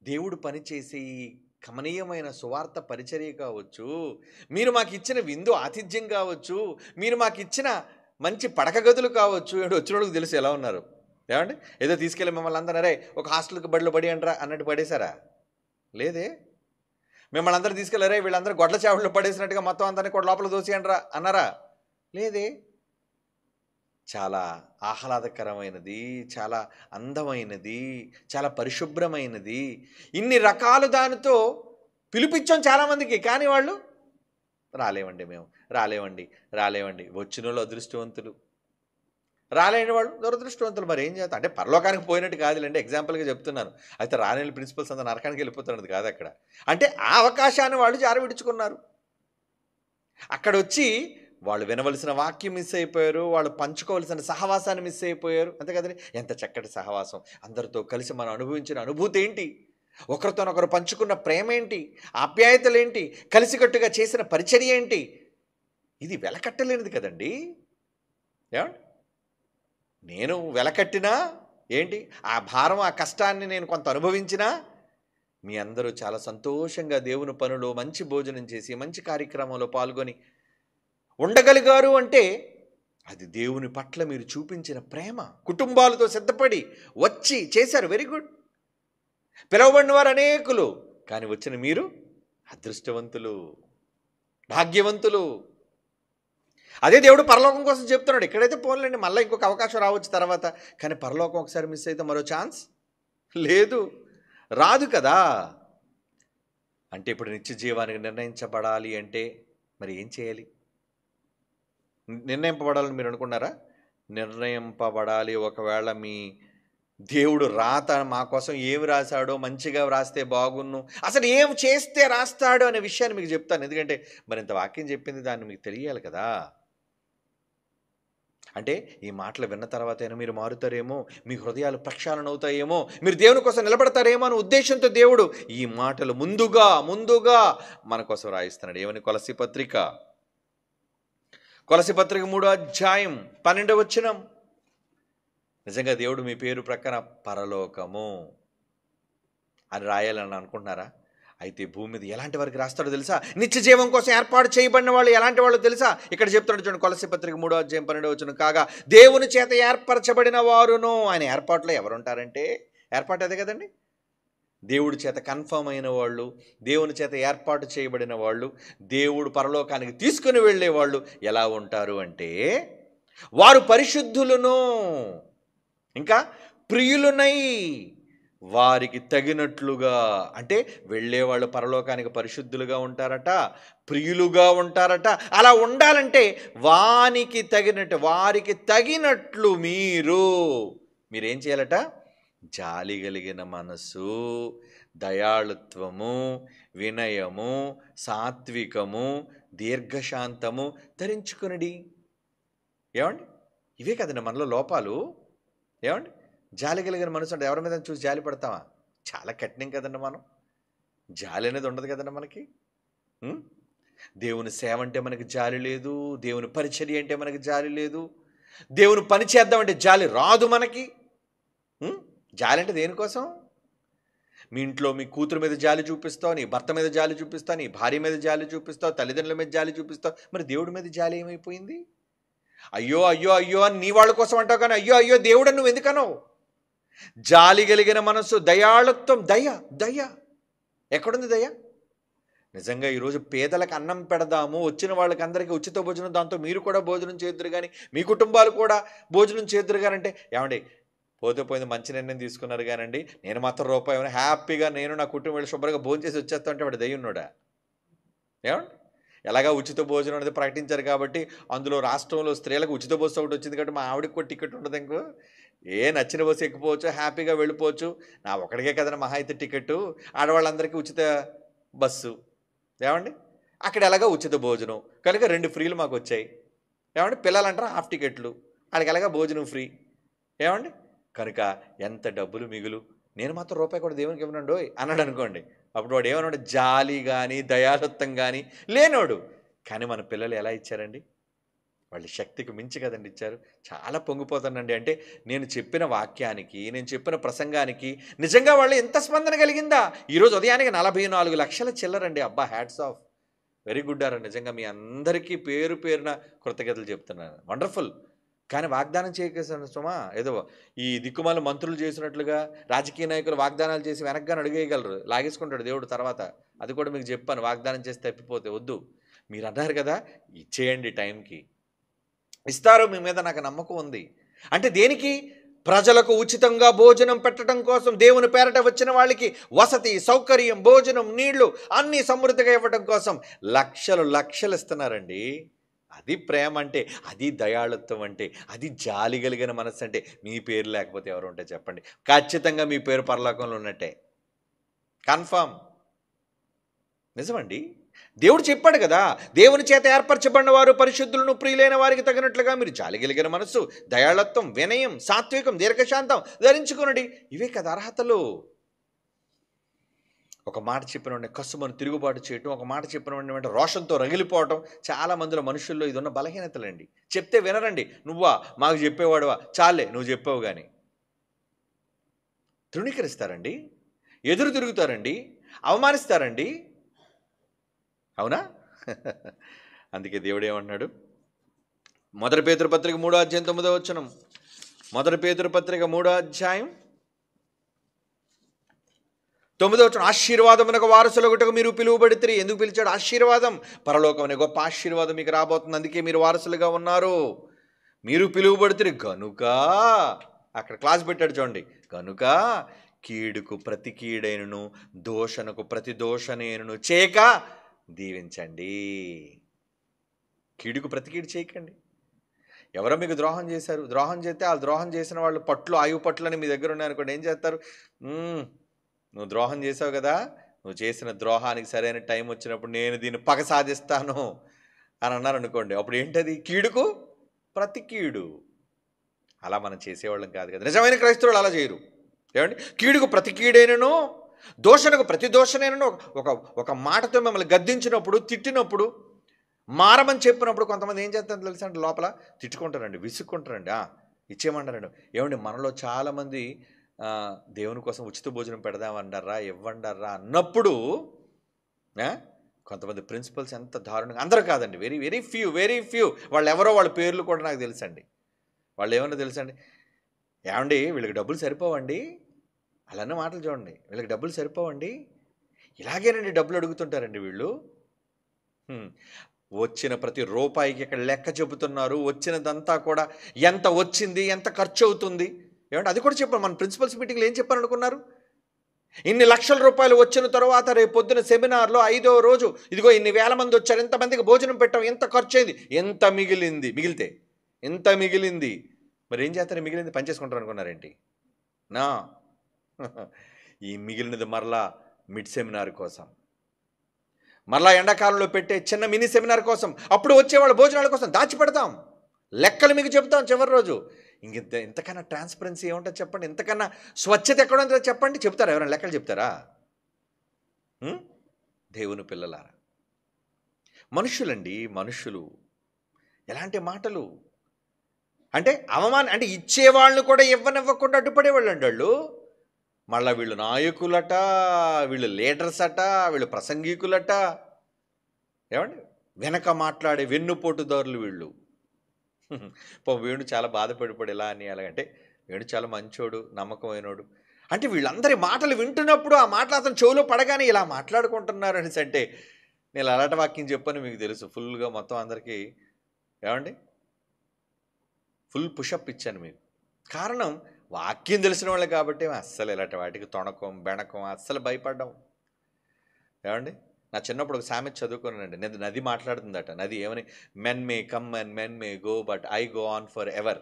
దేవుడు పనిచేసే ఈ కమనీయమైన సువార్త పరిచర్య కావచ్చు, మీరు మాకు ఇచ్చిన విందు ఆతిథ్యం కావచ్చు, మీరు మాకు ఇచ్చిన మంచి పడక గదులు కావచ్చు. వచ్చిన వాళ్ళకి తెలుసు ఎలా ఉన్నారు. ఏమండి ఏదో తీసుకెళ్ళి మిమ్మల్ని అందరూ ఒక హాస్టల్కి బడిలో పడి అంటారా అన్నట్టు పడేశారా? లేదే. మిమ్మల్ని అందరూ తీసుకెళ్ళారే వీళ్ళందరూ గొడ్ల చావుల్లో పడేసినట్టుగా మొత్తం అందరినీ కూడా లోపల దోసేయండిరా అన్నారా? లేదే. చాలా ఆహ్లాదకరమైనది, చాలా అందమైనది, చాలా పరిశుభ్రమైనది, ఇన్ని రకాలు దానితో పిలిపించాం చాలామందికి. కానీ వాళ్ళు మేము రాలేవండి. వచ్చిన వాళ్ళు అదృష్టవంతులు, రాలేని వాళ్ళు దురదృష్టవంతులు. మరి ఏం చేస్తాం? అంటే పరలోకానికి పోయినట్టు కాదులేండి, ఎగ్జాంపుల్గా చెప్తున్నాను. అయితే రాలేని ప్రిన్సిపల్స్ అంతా నరకానికి వెళ్ళిపోతున్నది కాదు అక్కడ. అంటే ఆ అవకాశాన్ని వాళ్ళు జారవిడుచుకున్నారు. అక్కడ వచ్చి వాళ్ళు వినవలసిన వాక్యం మిస్ అయిపోయారు, వాళ్ళు పంచుకోవలసిన సహవాసాన్ని మిస్ అయిపోయారు. అంతే కదండి. ఎంత చక్కటి సహవాసం! అందరితో కలిసి మనం అనుభవించిన అనుభూతి ఏంటి? ఒకరితోనొకరు పంచుకున్న ప్రేమ ఏంటి? ఆప్యాయతలేంటి? కలిసికట్టుగా చేసిన పరిచర్య ఏంటి? ఇది వెలకట్టలేనిది కదండి. ఏమండి నేను వెలకట్టినా ఏంటి, ఆ భారం ఆ కష్టాన్ని నేను కొంత అనుభవించినా మీ అందరూ చాలా సంతోషంగా దేవుని పనులు మంచి భోజనం చేసి మంచి కార్యక్రమంలో పాల్గొని ఉండగలిగారు అంటే అది దేవుని పట్ల మీరు చూపించిన ప్రేమ. కుటుంబాలతో సిద్ధపడి వచ్చి చేశారు, వెరీ గుడ్. పిలువబడిన వారు అనేకులు, కానీ వచ్చిన మీరు అదృష్టవంతులు, భాగ్యవంతులు. అదే దేవుడు పరలోకం కోసం చెప్తున్నాడు. ఇక్కడైతే పోన్లేండి, మళ్ళీ ఇంకొక అవకాశం రావచ్చు తర్వాత. కానీ పరలోకం ఒకసారి మిస్ అయితే మరో ఛాన్స్ లేదు, రాదు కదా. అంటే ఇప్పుడు నిత్య జీవానికి నిర్ణయించబడాలి అంటే మరి ఏం చేయాలి? నిర్ణయింపబడాలని మీరు అనుకున్నారా? నిర్ణయింపబడాలి. ఒకవేళ మీ దేవుడు రాత మా కోసం ఏమి రాశాడో మంచిగా రాస్తే బాగున్ను, అసలు ఏం చేస్తే రాస్తాడు అనే విషయాన్ని మీకు చెప్తాను. ఎందుకంటే మరింత వాక్యం చెప్పింది దాన్ని మీకు తెలియాలి కదా. అంటే ఈ మాటలు విన్న తర్వాత అయినా మీరు మారుతారేమో, మీ హృదయాలు ప్రక్షాళన అవుతాయేమో, మీరు దేవుని కోసం నిలబడతారేమో అనే ఉద్దేశంతో దేవుడు ఈ మాటలు ముందుగా మన కోసం రాయిస్తున్నాడు. ఏమని? కొలస్సీ పత్రిక 3:12 నిజంగా దేవుడు మీ పేరు ప్రక్కన పరలోకము అని రాయాలని అనుకుంటున్నారా? అయితే భూమి మీద ఎలాంటి వారికి రాస్తాడో తెలుసా? నిత్య జీవం కోసం ఏర్పాటు చేయబడిన వాళ్ళు ఎలాంటి వాళ్ళు తెలుసా? ఇక్కడ చెప్తాడు చూడండి, కొలస్సీ పత్రిక 3:12 కాగా దేవుని చేత ఏర్పరచబడిన వారును. ఆయన ఏర్పాటులో ఎవరుంటారంటే, ఏర్పాటు అదే కదండి, దేవుడి చేత కన్ఫర్మ్ అయిన వాళ్ళు, దేవుని చేత ఏర్పాటు చేయబడిన వాళ్ళు, దేవుడు పరలోకానికి తీసుకుని వెళ్ళే వాళ్ళు ఎలా ఉంటారు అంటే, వారు పరిశుద్ధులను, ఇంకా ప్రియులునై వారికి తగినట్లుగా. అంటే వెళ్ళేవాళ్ళు పరలోకానికి పరిశుద్ధులుగా ఉంటారట, ప్రియులుగా ఉంటారట. అలా ఉండాలంటే వారికి తగినట్లు మీరేం చేయాలట? జాలి కలిగిన మనసు, దయాళుత్వము, వినయము, సాత్వికము, దీర్ఘశాంతము ధరించుకునడి. ఏమండి? ఇవే కదండి మనలో లోపాలు. ఏమండి? జాలి కలిగిన మనసు అంటే ఎవరి మీద చూసి జాలి పడతామా? చాలా కఠినం కదండి మనం. జాలి అనేది ఉండదు కదండి మనకి. దేవుని సేవ అంటే మనకి జాలి లేదు, దేవుని పరిచర్య అంటే మనకి జాలి లేదు, దేవుని పని చేద్దామంటే జాలి రాదు మనకి. జాలి అంటే దేనికోసం? మీ ఇంట్లో మీ కూతురు మీద జాలి చూపిస్తావు, నీ భర్త మీద జాలి చూపిస్తావు, నీ భార్య మీద జాలి చూపిస్తావు, తల్లిదండ్రుల మీద జాలి చూపిస్తావు. మరి దేవుడి మీద జాలి ఏమైపోయింది? అయ్యో అయ్యో అయ్యో అని నీ వాళ్ళ కోసం అంటావు, కానీ అయ్యో అయ్యో దేవుడని నువ్వు ఎందుకనవు? జాలి కలిగిన మనసు, దయాళుత్వం, దయ ఎక్కడుంది దయ? నిజంగా ఈరోజు పేదలకు అన్నం పెడదాము, వచ్చిన వాళ్ళకి అందరికీ ఉచిత భోజనం, దాంతో మీరు కూడా భోజనం చేద్దురు కానీ, మీ కుటుంబాలు కూడా భోజనం చేద్దురు కానంటే, ఏమండి పోతే పోయింది, మంచి నిర్ణయం తీసుకున్నారు కానండి, నేను మాత్రం రూపాయి హ్యాపీగా నేను నా కుటుంబం వెళ్ళి శుభ్రంగా భోజనం చేసి వచ్చేస్తా అంటే వాడు దయ్యున్నాడా? ఏమండి? ఎలాగా ఉచిత భోజనం అనేది ప్రకటించారు కాబట్టి, అందులో రాష్ట్రంలో స్త్రీలకు ఉచిత బస్సు ఒకటి వచ్చింది కాబట్టి మా ఆవిడకి కూడా టికెట్ ఉండదు. ఇంకో నచ్చిన బస్సు ఎక్కిపోవచ్చు, హ్యాపీగా వెళ్ళిపోవచ్చు. నా ఒకడికే కదండి మహా అయితే టికెట్టు, ఆడవాళ్ళందరికీ ఉచిత బస్సు. ఏమండి? అక్కడ ఎలాగా ఉచిత భోజనం కనుక 2 ఫ్రీలు మాకు వచ్చాయి. ఏమండి? పిల్లలంటారా హాఫ్ టికెట్లు, వాళ్ళకి ఎలాగా భోజనం ఫ్రీ. ఏమండి? కనుక ఎంత డబ్బులు మిగులు, నేను మాత్రం రూపాయి కూడా దేవునికి ఇవ్వనండు అన్నాడు అనుకోండి, అప్పుడు వాడు ఏమన్నాడు? జాలి కానీ దయాళుత్వం కానీ లేనోడు. కానీ మన పిల్లలు ఎలా ఇచ్చారండి? వాళ్ళ శక్తికి మించి కదండి ఇచ్చారు. చాలా పొంగిపోతానండి. అంటే నేను చెప్పిన వాక్యానికి, నేను చెప్పిన ప్రసంగానికి నిజంగా వాళ్ళు ఎంత స్పందన కలిగిందా? ఈరోజు ఉదయానికి 44 లక్షల చిల్లరండి. అబ్బా, hats off, very good or. నిజంగా మీ అందరికీ పేరు పేరున కృతజ్ఞతలు చెప్తున్నాను. వండర్ఫుల్. కానీ వాగ్దానం చేయకేసాను సుమా, ఏదో ఈ దిక్కుమాల మంత్రులు చేసినట్లుగా రాజకీయ నాయకులు వాగ్దానాలు చేసి వెనక్గానే అడిగేయగలరు, లాగేసుకుంటాడు దేవుడు తర్వాత. అది కూడా మీకు చెప్పాను, వాగ్దానం చేసి తప్పిపోతే వద్దు. మీరు అన్నారు కదా, ఇచ్చేయండి, టైంకి ఇస్తారు, మీ మీద నాకు నమ్మకం ఉంది. అంటే దేనికి? ప్రజలకు ఉచితంగా భోజనం పెట్టడం కోసం, దేవుని పేరట వచ్చిన వాళ్ళకి వసతి సౌకర్యం, భోజనం, నీళ్లు అన్నీ సమృద్ధిగా ఇవ్వడం కోసం లక్షలు ఇస్తున్నారండి. అది ప్రేమ అంటే, అది దయాళుత్వం అంటే, అది జాలి కలిగిన మనస్సు అంటే. మీ పేరు లేకపోతే ఎవరు ఉంటే చెప్పండి, ఖచ్చితంగా మీ పేరు పరలోకంలో ఉన్నట్టే, కన్ఫర్మ్. నిజమండి. దేవుడు చెప్పాడు కదా, దేవుని చేత ఏర్పరచబడిన వారు పరిశుద్ధులను, ప్రియులైన వారికి తగినట్లుగా మీరు జాలి కలిగిన మనస్సు, దయాళుత్వం, వినయం, సాత్వికం, దీర్ఘశాంతం ధరించుకునండి. ఇవే కదా అర్హతలు. ఒక మాట చెప్పిన వెంటనే కస్సుమని తిరుగుబాటు చేయటం, ఒక మాట చెప్పిన వెంటనే రోషంతో రగిలిపోవటం చాలా మందిలో, మనుషుల్లో ఇది ఉన్న బలహీనతలండి. చెప్తే వినరండి. నువ్వా మాకు చెప్పేవాడువా, చాలే నువ్వు చెప్పావు కానీ. తృణీకరిస్తారండి, ఎదురు తిరుగుతారండి, అవమానిస్తారండి. అవునా? అందుకే దేవుడు ఏమంటున్నాడు? 1 పేతురు పత్రిక 3:9. 1 పేతురు పత్రిక 3:9 ఆశీర్వాదమునకు వారసులగుటకు మీరు పిలువబడితిరి. ఎందుకు పిలిచాడు? ఆశీర్వాదం, పరలోకం అనే గొప్ప ఆశీర్వాదం మీకు రాబోతుంది. అందుకే మీరు వారసులుగా ఉన్నారు. మీరు పిలువబడితిరి గనుక, అక్కడ క్లాస్ పెట్టాడు చూడండి, గనుక కీడుకు ప్రతి కీడైనను, దోషణకు ప్రతి దోషణైనను చేయక దీవించండి. కీడుకు ప్రతి కీడు చేయకండి. ఎవరో మీకు ద్రోహం చేశారు, ద్రోహం చేస్తే ఆ ద్రోహం చేసిన వాళ్ళు పట్లు, ఆయువు పట్లు అని మీ దగ్గర ఉన్నాయనుకోండి, ఏం చేస్తారు? నువ్వు ద్రోహం చేసావు కదా, నువ్వు చేసిన ద్రోహానికి సరైన టైం వచ్చినప్పుడు నేను దీన్ని పగ సాధిస్తాను అని అన్నారు అనుకోండి, అప్పుడు ఏంటది? కీడుకు ప్రతి కీడు. అలా మనం చేసేవాళ్ళం కాదు కదా. నిజమైన క్రైస్తవులు అలా చేయరు. ఏమండి? కీడుకు ప్రతి కీడైనను, దోషణకు ప్రతి దోషణైనను. ఒక మాటతో మిమ్మల్ని గద్దించినప్పుడు, తిట్టినప్పుడు, మారమని చెప్పినప్పుడు కొంతమంది ఏం చేస్తారో తెలుసా అంటే లోపల తిట్టుకుంటారండి, విసుక్కుంటారండి. ఇచ్చేయమంటారండి. ఏమండి మనలో చాలామంది దేవుని కోసం ఉచిత భోజనం పెడదామన్నారా, ఇవ్వండారా అన్నప్పుడు కొంతమంది ప్రిన్సిపల్స్ ఎంత దారుణంగా, అందరూ కాదండి, వెరీ వెరీ ఫ్యూ వాళ్ళు ఎవరో వాళ్ళ పేర్లు కూడా నాకు తెలుసండి. వాళ్ళు ఏమన్నా తెలుసండి, ఏమండి వీళ్ళకి డబ్బులు సరిపోవండి, అలానే మాటలు చూడండి, వీళ్ళకి డబ్బులు సరిపోవండి, ఇలాగేనండి డబ్బులు అడుగుతుంటారండి వీళ్ళు. వచ్చిన ప్రతి రూపాయికి ఇక్కడ లెక్క చెబుతున్నారు, వచ్చినదంతా కూడా ఎంత వచ్చింది, ఎంత ఖర్చు అవుతుంది. ఏమంటే అది కూడా చెప్పాను. మన ప్రిన్సిపల్స్ మీటింగ్లో ఏం చెప్పాను అనుకున్నారు? ఇన్ని లక్షల రూపాయలు వచ్చిన తర్వాత రేపు పొద్దున సెమినార్లో 5వ రోజు ఇదిగో ఇన్ని వేల మంది వచ్చారు, ఎంతమందికి భోజనం పెట్టాం, ఎంత ఖర్చు అయింది, ఎంత మిగిలితే ఎంత మిగిలింది. మరి ఏం చేస్తారు? మిగిలింది పనిచేసుకుంటారు అనుకున్నారేంటి? నా ఈ మిగిలినది మరలా మిడ్ సెమినార్ కోసం, మరలా ఎండాకాలంలో పెట్టే చిన్న మినీ సెమినార్ కోసం, అప్పుడు వచ్చేవాళ్ళ భోజనాల కోసం దాచిపెడతాం, లెక్కలు మీకు చెప్తాం చివరి రోజు. ఇంతకన్నా ట్రాన్స్పరెన్సీ ఏముంటుంది చెప్పండి? ఇంతకన్నా స్వచ్ఛత ఎక్కడ ఉంటుందో చెప్పండి? చెప్తారా? ఎవరైనా లెక్కలు చెప్తారా? దేవుని పిల్లలారా, మనుషులండి, మనుషులు ఎలాంటి మాటలు అంటే అంటే ఇచ్చేవాళ్ళు కూడా ఇవ్వనివ్వకుండా అడ్డుపడేవాళ్ళు అండి వాళ్ళు. మళ్ళీ వీళ్ళు నాయకులట, వీళ్ళు లీడర్స్ అట, వీళ్ళు ప్రసంగికులట, ఏమండి వెనక మాట్లాడే వెన్నుపోటుదారులు వీళ్ళు. వేణు చాలా బాధపడిపోడు ఇలా అని అలాగంటే, వేణు చాలా మంచోడు, నమ్మకమైనోడు అంటే వీళ్ళందరి మాటలు వింటున్నప్పుడు ఆ మాటలు అతను చెవులో పడగానే ఇలా మాట్లాడుకుంటున్నారు అనేసి అంటే, నేను అలాంటి వాక్యం చెప్పని మీకు తెలుసు, ఫుల్గా మొత్తం అందరికీ ఏమండి ఫుల్ పుషప్ ఇచ్చాను మీకు. కారణం వాక్యం తెలిసిన వాళ్ళు కాబట్టి అస్సలు ఇలాంటి వాటికి తొణకం బెణకం అస్సలు భయపడ్డాం. ఏమండి నా చిన్నప్పుడు ఒక సామెత చదువుకున్నానండి, నది మాట్లాడుతుందట. నది ఏమని? Men may come and men may go but I go on for ever.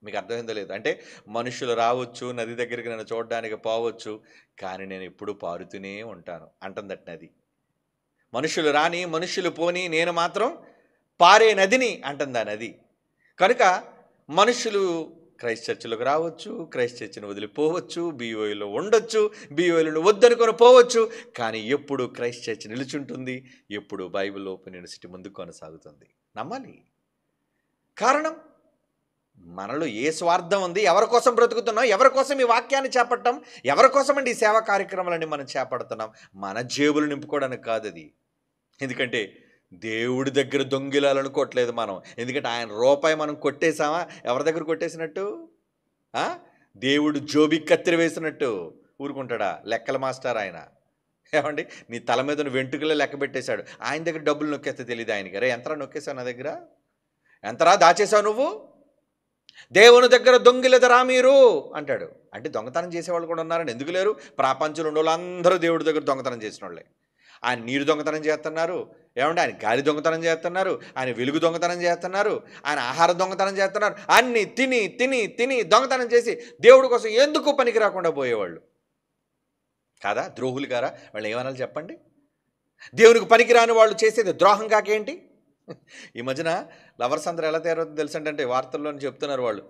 మీకు అర్థమైందో లేదు? అంటే మనుషులు రావచ్చు, నది దగ్గరికి నన్ను చూడడానికి పోవచ్చు, కానీ నేను ఎప్పుడూ పారుతూనే ఉంటాను అంటుందట నది. మనుషులు రాని, మనుషులు పోని, నేను మాత్రం పారే నదిని అంటుందా నది. కనుక మనుషులు క్రైస్ట్ చర్చిలోకి రావచ్చు, క్రైస్ట్ చర్చిని వదిలిపోవచ్చు, బీఓలో ఉండొచ్చు, బీఓలో వద్దనుకొని పోవచ్చు, కానీ ఎప్పుడు క్రైస్ట్ చర్చ్ నిలుచుంటుంది, ఎప్పుడు బైబిల్ ఓపెన్ యూనివర్సిటీ ముందు కొనసాగుతుంది. నమ్మాలి. కారణం మనలో ఏ స్వార్థం ఉంది? ఎవరి కోసం బ్రతుకుతున్నాం? ఎవరి కోసం ఈ వాక్యాన్ని చేపట్టం? ఎవరి కోసం అండి ఈ సేవా కార్యక్రమాలన్నీ మనం చేపడుతున్నాం? మన జేబులు నింపుకోవడానికి కాదు అది. ఎందుకంటే దేవుడి దగ్గర దొంగిలాలనుకోవట్లేదు మనం. ఎందుకంటే ఆయన రూపాయి మనం కొట్టేసామా? ఎవరి దగ్గర కొట్టేసినట్టు? దేవుడు జోబి కత్తిరి వేసినట్టు ఊరుకుంటాడా? లెక్కల మాస్టర్ ఆయన. ఏమండి నీ తల మీద వెంట్రుకలే లెక్క పెట్టేశాడు. ఆయన దగ్గర డబ్బులు నొక్కేస్తే తెలియదు ఆయనకి. రే ఎంతరా నొక్కేసావు నా దగ్గర? ఎంతరా దాచేసావు నువ్వు? దేవుని దగ్గర దొంగిలదరా మీరు అంటాడు. అంటే దొంగతనం చేసేవాళ్ళు కూడా ఉన్నారని ఎందుకు లేరు? ప్రపంచంలో ఉన్న వాళ్ళందరూ దేవుడి దగ్గర దొంగతనం చేసిన వాళ్ళే. ఆయన నీరు దొంగతనం చేస్తున్నారు, ఏమంటే ఆయన గాలి దొంగతనం చేస్తున్నారు, ఆయన వెలుగు దొంగతనం చేస్తున్నారు, ఆయన ఆహారం దొంగతనం చేస్తున్నారు. అన్ని తిని తిని తిని దొంగతనం చేసి దేవుడి కోసం ఎందుకు పనికి రాకుండా పోయేవాళ్ళు కాదా? ద్రోహులు గారా? వాళ్ళు ఏమనాలి చెప్పండి? దేవునికి పనికిరాని వాళ్ళు చేసేది ద్రోహం కాకేంటి? ఈ మధ్యన లవర్స్ అందరూ ఎలా తయారవుతుందో తెలుసంటే, వార్తల్లో చెప్తున్నారు వాళ్ళు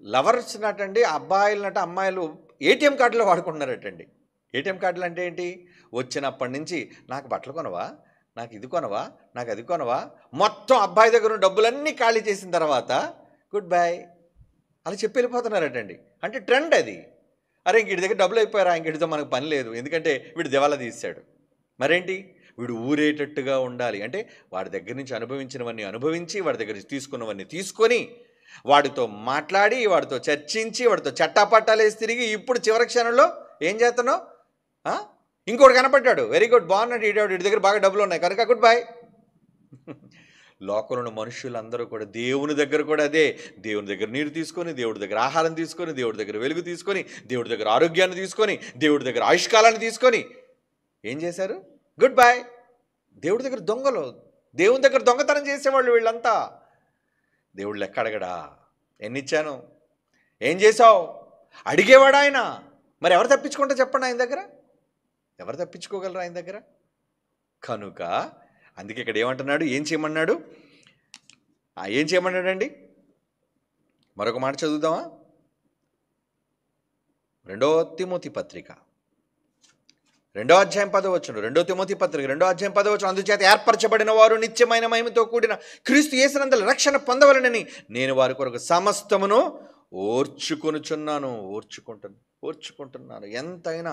లవర్స్ నటండి, అబ్బాయిలనట అమ్మాయిలు ఏటీఎం కార్డులో వాడుకుంటున్నారటండి. ఏటీఎం కార్డులు అంటే ఏంటి? వచ్చినప్పటి నుంచి నాకు బట్టలు కొనవా, నాకు ఇది కొనవా, నాకు అది కొనవా, మొత్తం అబ్బాయి దగ్గర ఉన్న డబ్బులన్నీ ఖాళీ చేసిన తర్వాత గుడ్ బై అలా చెప్పి వెళ్ళిపోతున్నారటండి. అంటే ట్రెండ్ అది. అరే ఇంకటి దగ్గర డబ్బులు అయిపోయారా, ఇంకటితో మనకు పని లేదు, ఎందుకంటే వీడు దివాలా తీశాడు. మరేంటి? వీడు ఊరేటట్టుగా ఉండాలి అంటే వాడి దగ్గర నుంచి అనుభవించినవన్నీ అనుభవించి, వాడి దగ్గర నుంచి తీసుకున్నవన్నీ తీసుకొని, వాడితో మాట్లాడి, వాడితో చర్చించి, వాడితో చట్టాపట్టాలు వేసి తిరిగి ఇప్పుడు చివరి క్షణంలో ఏం చేస్తున్నావు? ఇంకోటి కనపడ్డాడు, వెరీ గుడ్, బాగున్నాడు, వీడి దగ్గర బాగా డబ్బులు ఉన్నాయి కనుక గుడ్ బై. లోకంలో మనుషులందరూ కూడా దేవుని దగ్గర కూడా అదే. దేవుని దగ్గర నీరు తీసుకొని, దేవుడి దగ్గర ఆహారం తీసుకొని, దేవుడి దగ్గర వెలుగు తీసుకొని, దేవుడి దగ్గర ఆరోగ్యాన్ని తీసుకొని, దేవుడి దగ్గర ఆయుష్కాలాన్ని తీసుకొని ఏం చేశారు? Good bye. దేవుడి దగ్గర దొంగలు, దేవుని దగ్గర దొంగతనం చేసేవాళ్ళు వీళ్ళంతా. దేవుడు లెక్క అడగడా? ఎన్నిచ్చాను, ఏం చేసావు అడిగేవాడు ఆయన. మరి ఎవరు తప్పించుకుంటా చెప్పండి ఆయన దగ్గర? ఎవరు తప్పించుకోగలరు ఆయన దగ్గర? కనుక అందుకే ఇక్కడ ఏమంటున్నాడు? ఏం చేయమన్నాడు? ఏం చేయమన్నాడండి? మరొక మాట చదువుదామా? 2 తిమోతి పత్రిక రెండో అధ్యాయం 10వ వచనం, 2 తిమోతి పత్రిక 2 అధ్యాయం 10వ వచనం, అందుచేత ఏర్పరచబడిన వారు నిత్యమైన మహిమతో కూడిన క్రీస్తు యేసునందు రక్షణ పొందవలనని నేను వారి కొరకు సమస్తమును ఓర్చుకుంటున్నాను. ఎంతైనా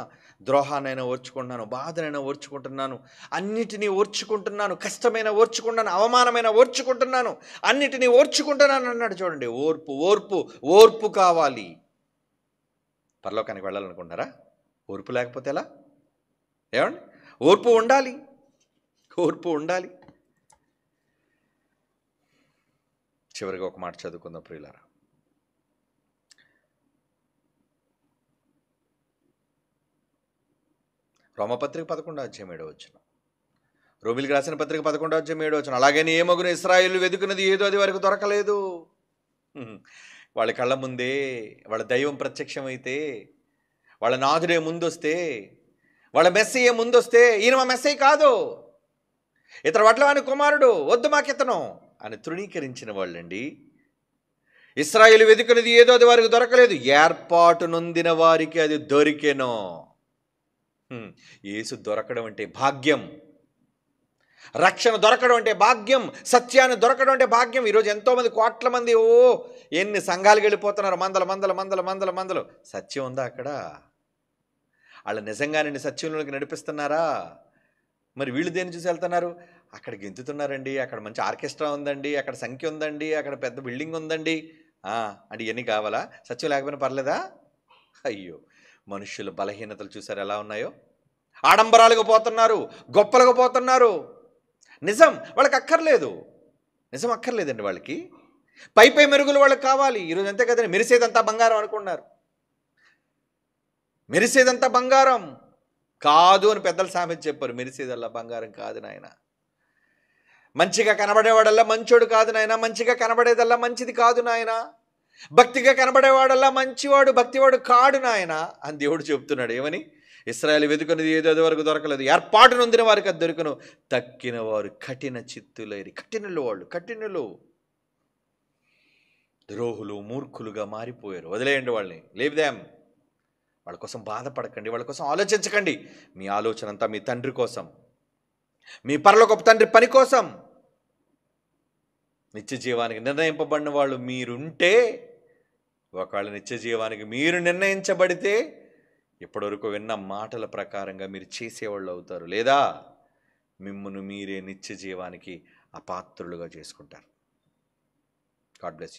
ద్రోహానైనా ఓర్చుకుంటున్నాను, బాధనైనా ఓర్చుకుంటున్నాను, అన్నిటినీ ఓర్చుకుంటున్నాను, కష్టమైన ఓర్చుకుంటున్నాను, అవమానమైన ఓర్చుకుంటున్నాను, అన్నిటినీ ఓర్చుకుంటున్నాను అన్నాడు. చూడండి, ఓర్పు కావాలి. పరలోకానికి వెళ్ళాలనుకుంటున్నారా? ఓర్పు లేకపోతే ఎలా? ఏమండి, ఓర్పు ఉండాలి. చివరిగా ఒక మాట చదువుకుందాం ప్రియులారా. రోమపత్రిక 11 అధ్యాయం 7వ వచనం, రోమిలికి రాసిన పత్రిక 11 అధ్యాయం 7వ వచనం, అలాగని ఏమగును ఇశ్రాయేలు వెతుకున్నది ఏదో అది వరకు దొరకలేదు. వాళ్ళ కళ్ళ ముందే వాళ్ళ దైవం ప్రత్యక్షమైతే, వాళ్ళ నాథుడే ముందొస్తే, వాళ్ళ మెస్సయ్యే ముందొస్తే, ఈయన మా మెస్సయ్య కాదు, ఇతను వడ్లవాని కుమారుడు, వద్దు మాకితను అని తృణీకరించిన వాళ్ళండి. ఇశ్రాయేలు వెతుకున్నది ఏదో అది వారికి దొరకలేదు, ఏర్పాటు నొందిన వారికి అది దొరికెను. యేసు దొరకడం అంటే భాగ్యం, రక్షణ దొరకడం అంటే భాగ్యం, సత్యాన్ని దొరకడం అంటే భాగ్యం. ఈరోజు ఎంతోమంది, కోట్ల మంది ఎన్ని సంఘాలకు వెళ్ళిపోతున్నారు, మందలు. సత్యం ఉందా అక్కడ? వాళ్ళు నిజంగానే సత్యంలోకి నడిపిస్తున్నారా? మరి వీళ్ళు దేన్ని చూసి వెళ్తున్నారు? అక్కడ గెంతుతున్నారండి, అక్కడ మంచి ఆర్కెస్ట్రా ఉందండి, అక్కడ సంఖ్య ఉందండి, అక్కడ పెద్ద బిల్డింగ్ ఉందండి అంటే ఇవన్నీ కావాలా? సత్యం లేకపోయినా పర్లేదా? అయ్యో, మనుషుల బలహీనతలు చూసారు ఎలా ఉన్నాయో. ఆడంబరాలకు పోతున్నారు, గొప్పలకు పోతున్నారు. నిజం వాళ్ళకి అక్కర్లేదు, నిజం అక్కర్లేదండి వాళ్ళకి. పై మెరుగులు వాళ్ళకి కావాలి. ఈరోజు అంతే కదండి, మెరిసేదంతా బంగారం అనుకున్నారు. మెరిసేదంతా బంగారం కాదు అని పెద్దలు సామెత చెప్పారు. మెరిసేదల్లా బంగారం కాదు నాయన. మంచిగా కనబడేవాడల్లా మంచోడు కాదు నాయన. మంచిగా కనబడేదల్లా మంచిది కాదు నాయన. భక్తిగా కనబడేవాడల్లా మంచివాడు, భక్తివాడు కాడు నాయన అని దేవుడు చెప్తున్నాడు. ఏమని? ఇశ్రాయేలు వెతుకున్నది ఏదో అది వరకు దొరకలేదు, ఏర్పాటు నొందిన వారికి అది దొరికను, తక్కిన వారు కఠిన చిత్తులైరి. కఠినులు ద్రోహులు, మూర్ఖులుగా మారిపోయారు. వదిలేయండి వాళ్ళని, లేపుదాం. వాళ్ళ కోసం బాధపడకండి, వాళ్ళ కోసం ఆలోచించకండి. మీ ఆలోచన అంతా మీ తండ్రి కోసం, మీ పరలోకపు తండ్రి పని కోసం. నిత్య జీవానికి నిర్ణయింపబడిన వాళ్ళు మీరుంటే, ఒకవేళ నిత్య జీవానికి మీరు నిర్ణయించబడితే, ఇప్పటివరకు విన్న మాటల ప్రకారంగా మీరు చేసేవాళ్ళు అవుతారు. లేదా మిమ్మును మీరే నిత్య జీవానికి అపాత్రులుగా చేసుకుంటారు. God bless you.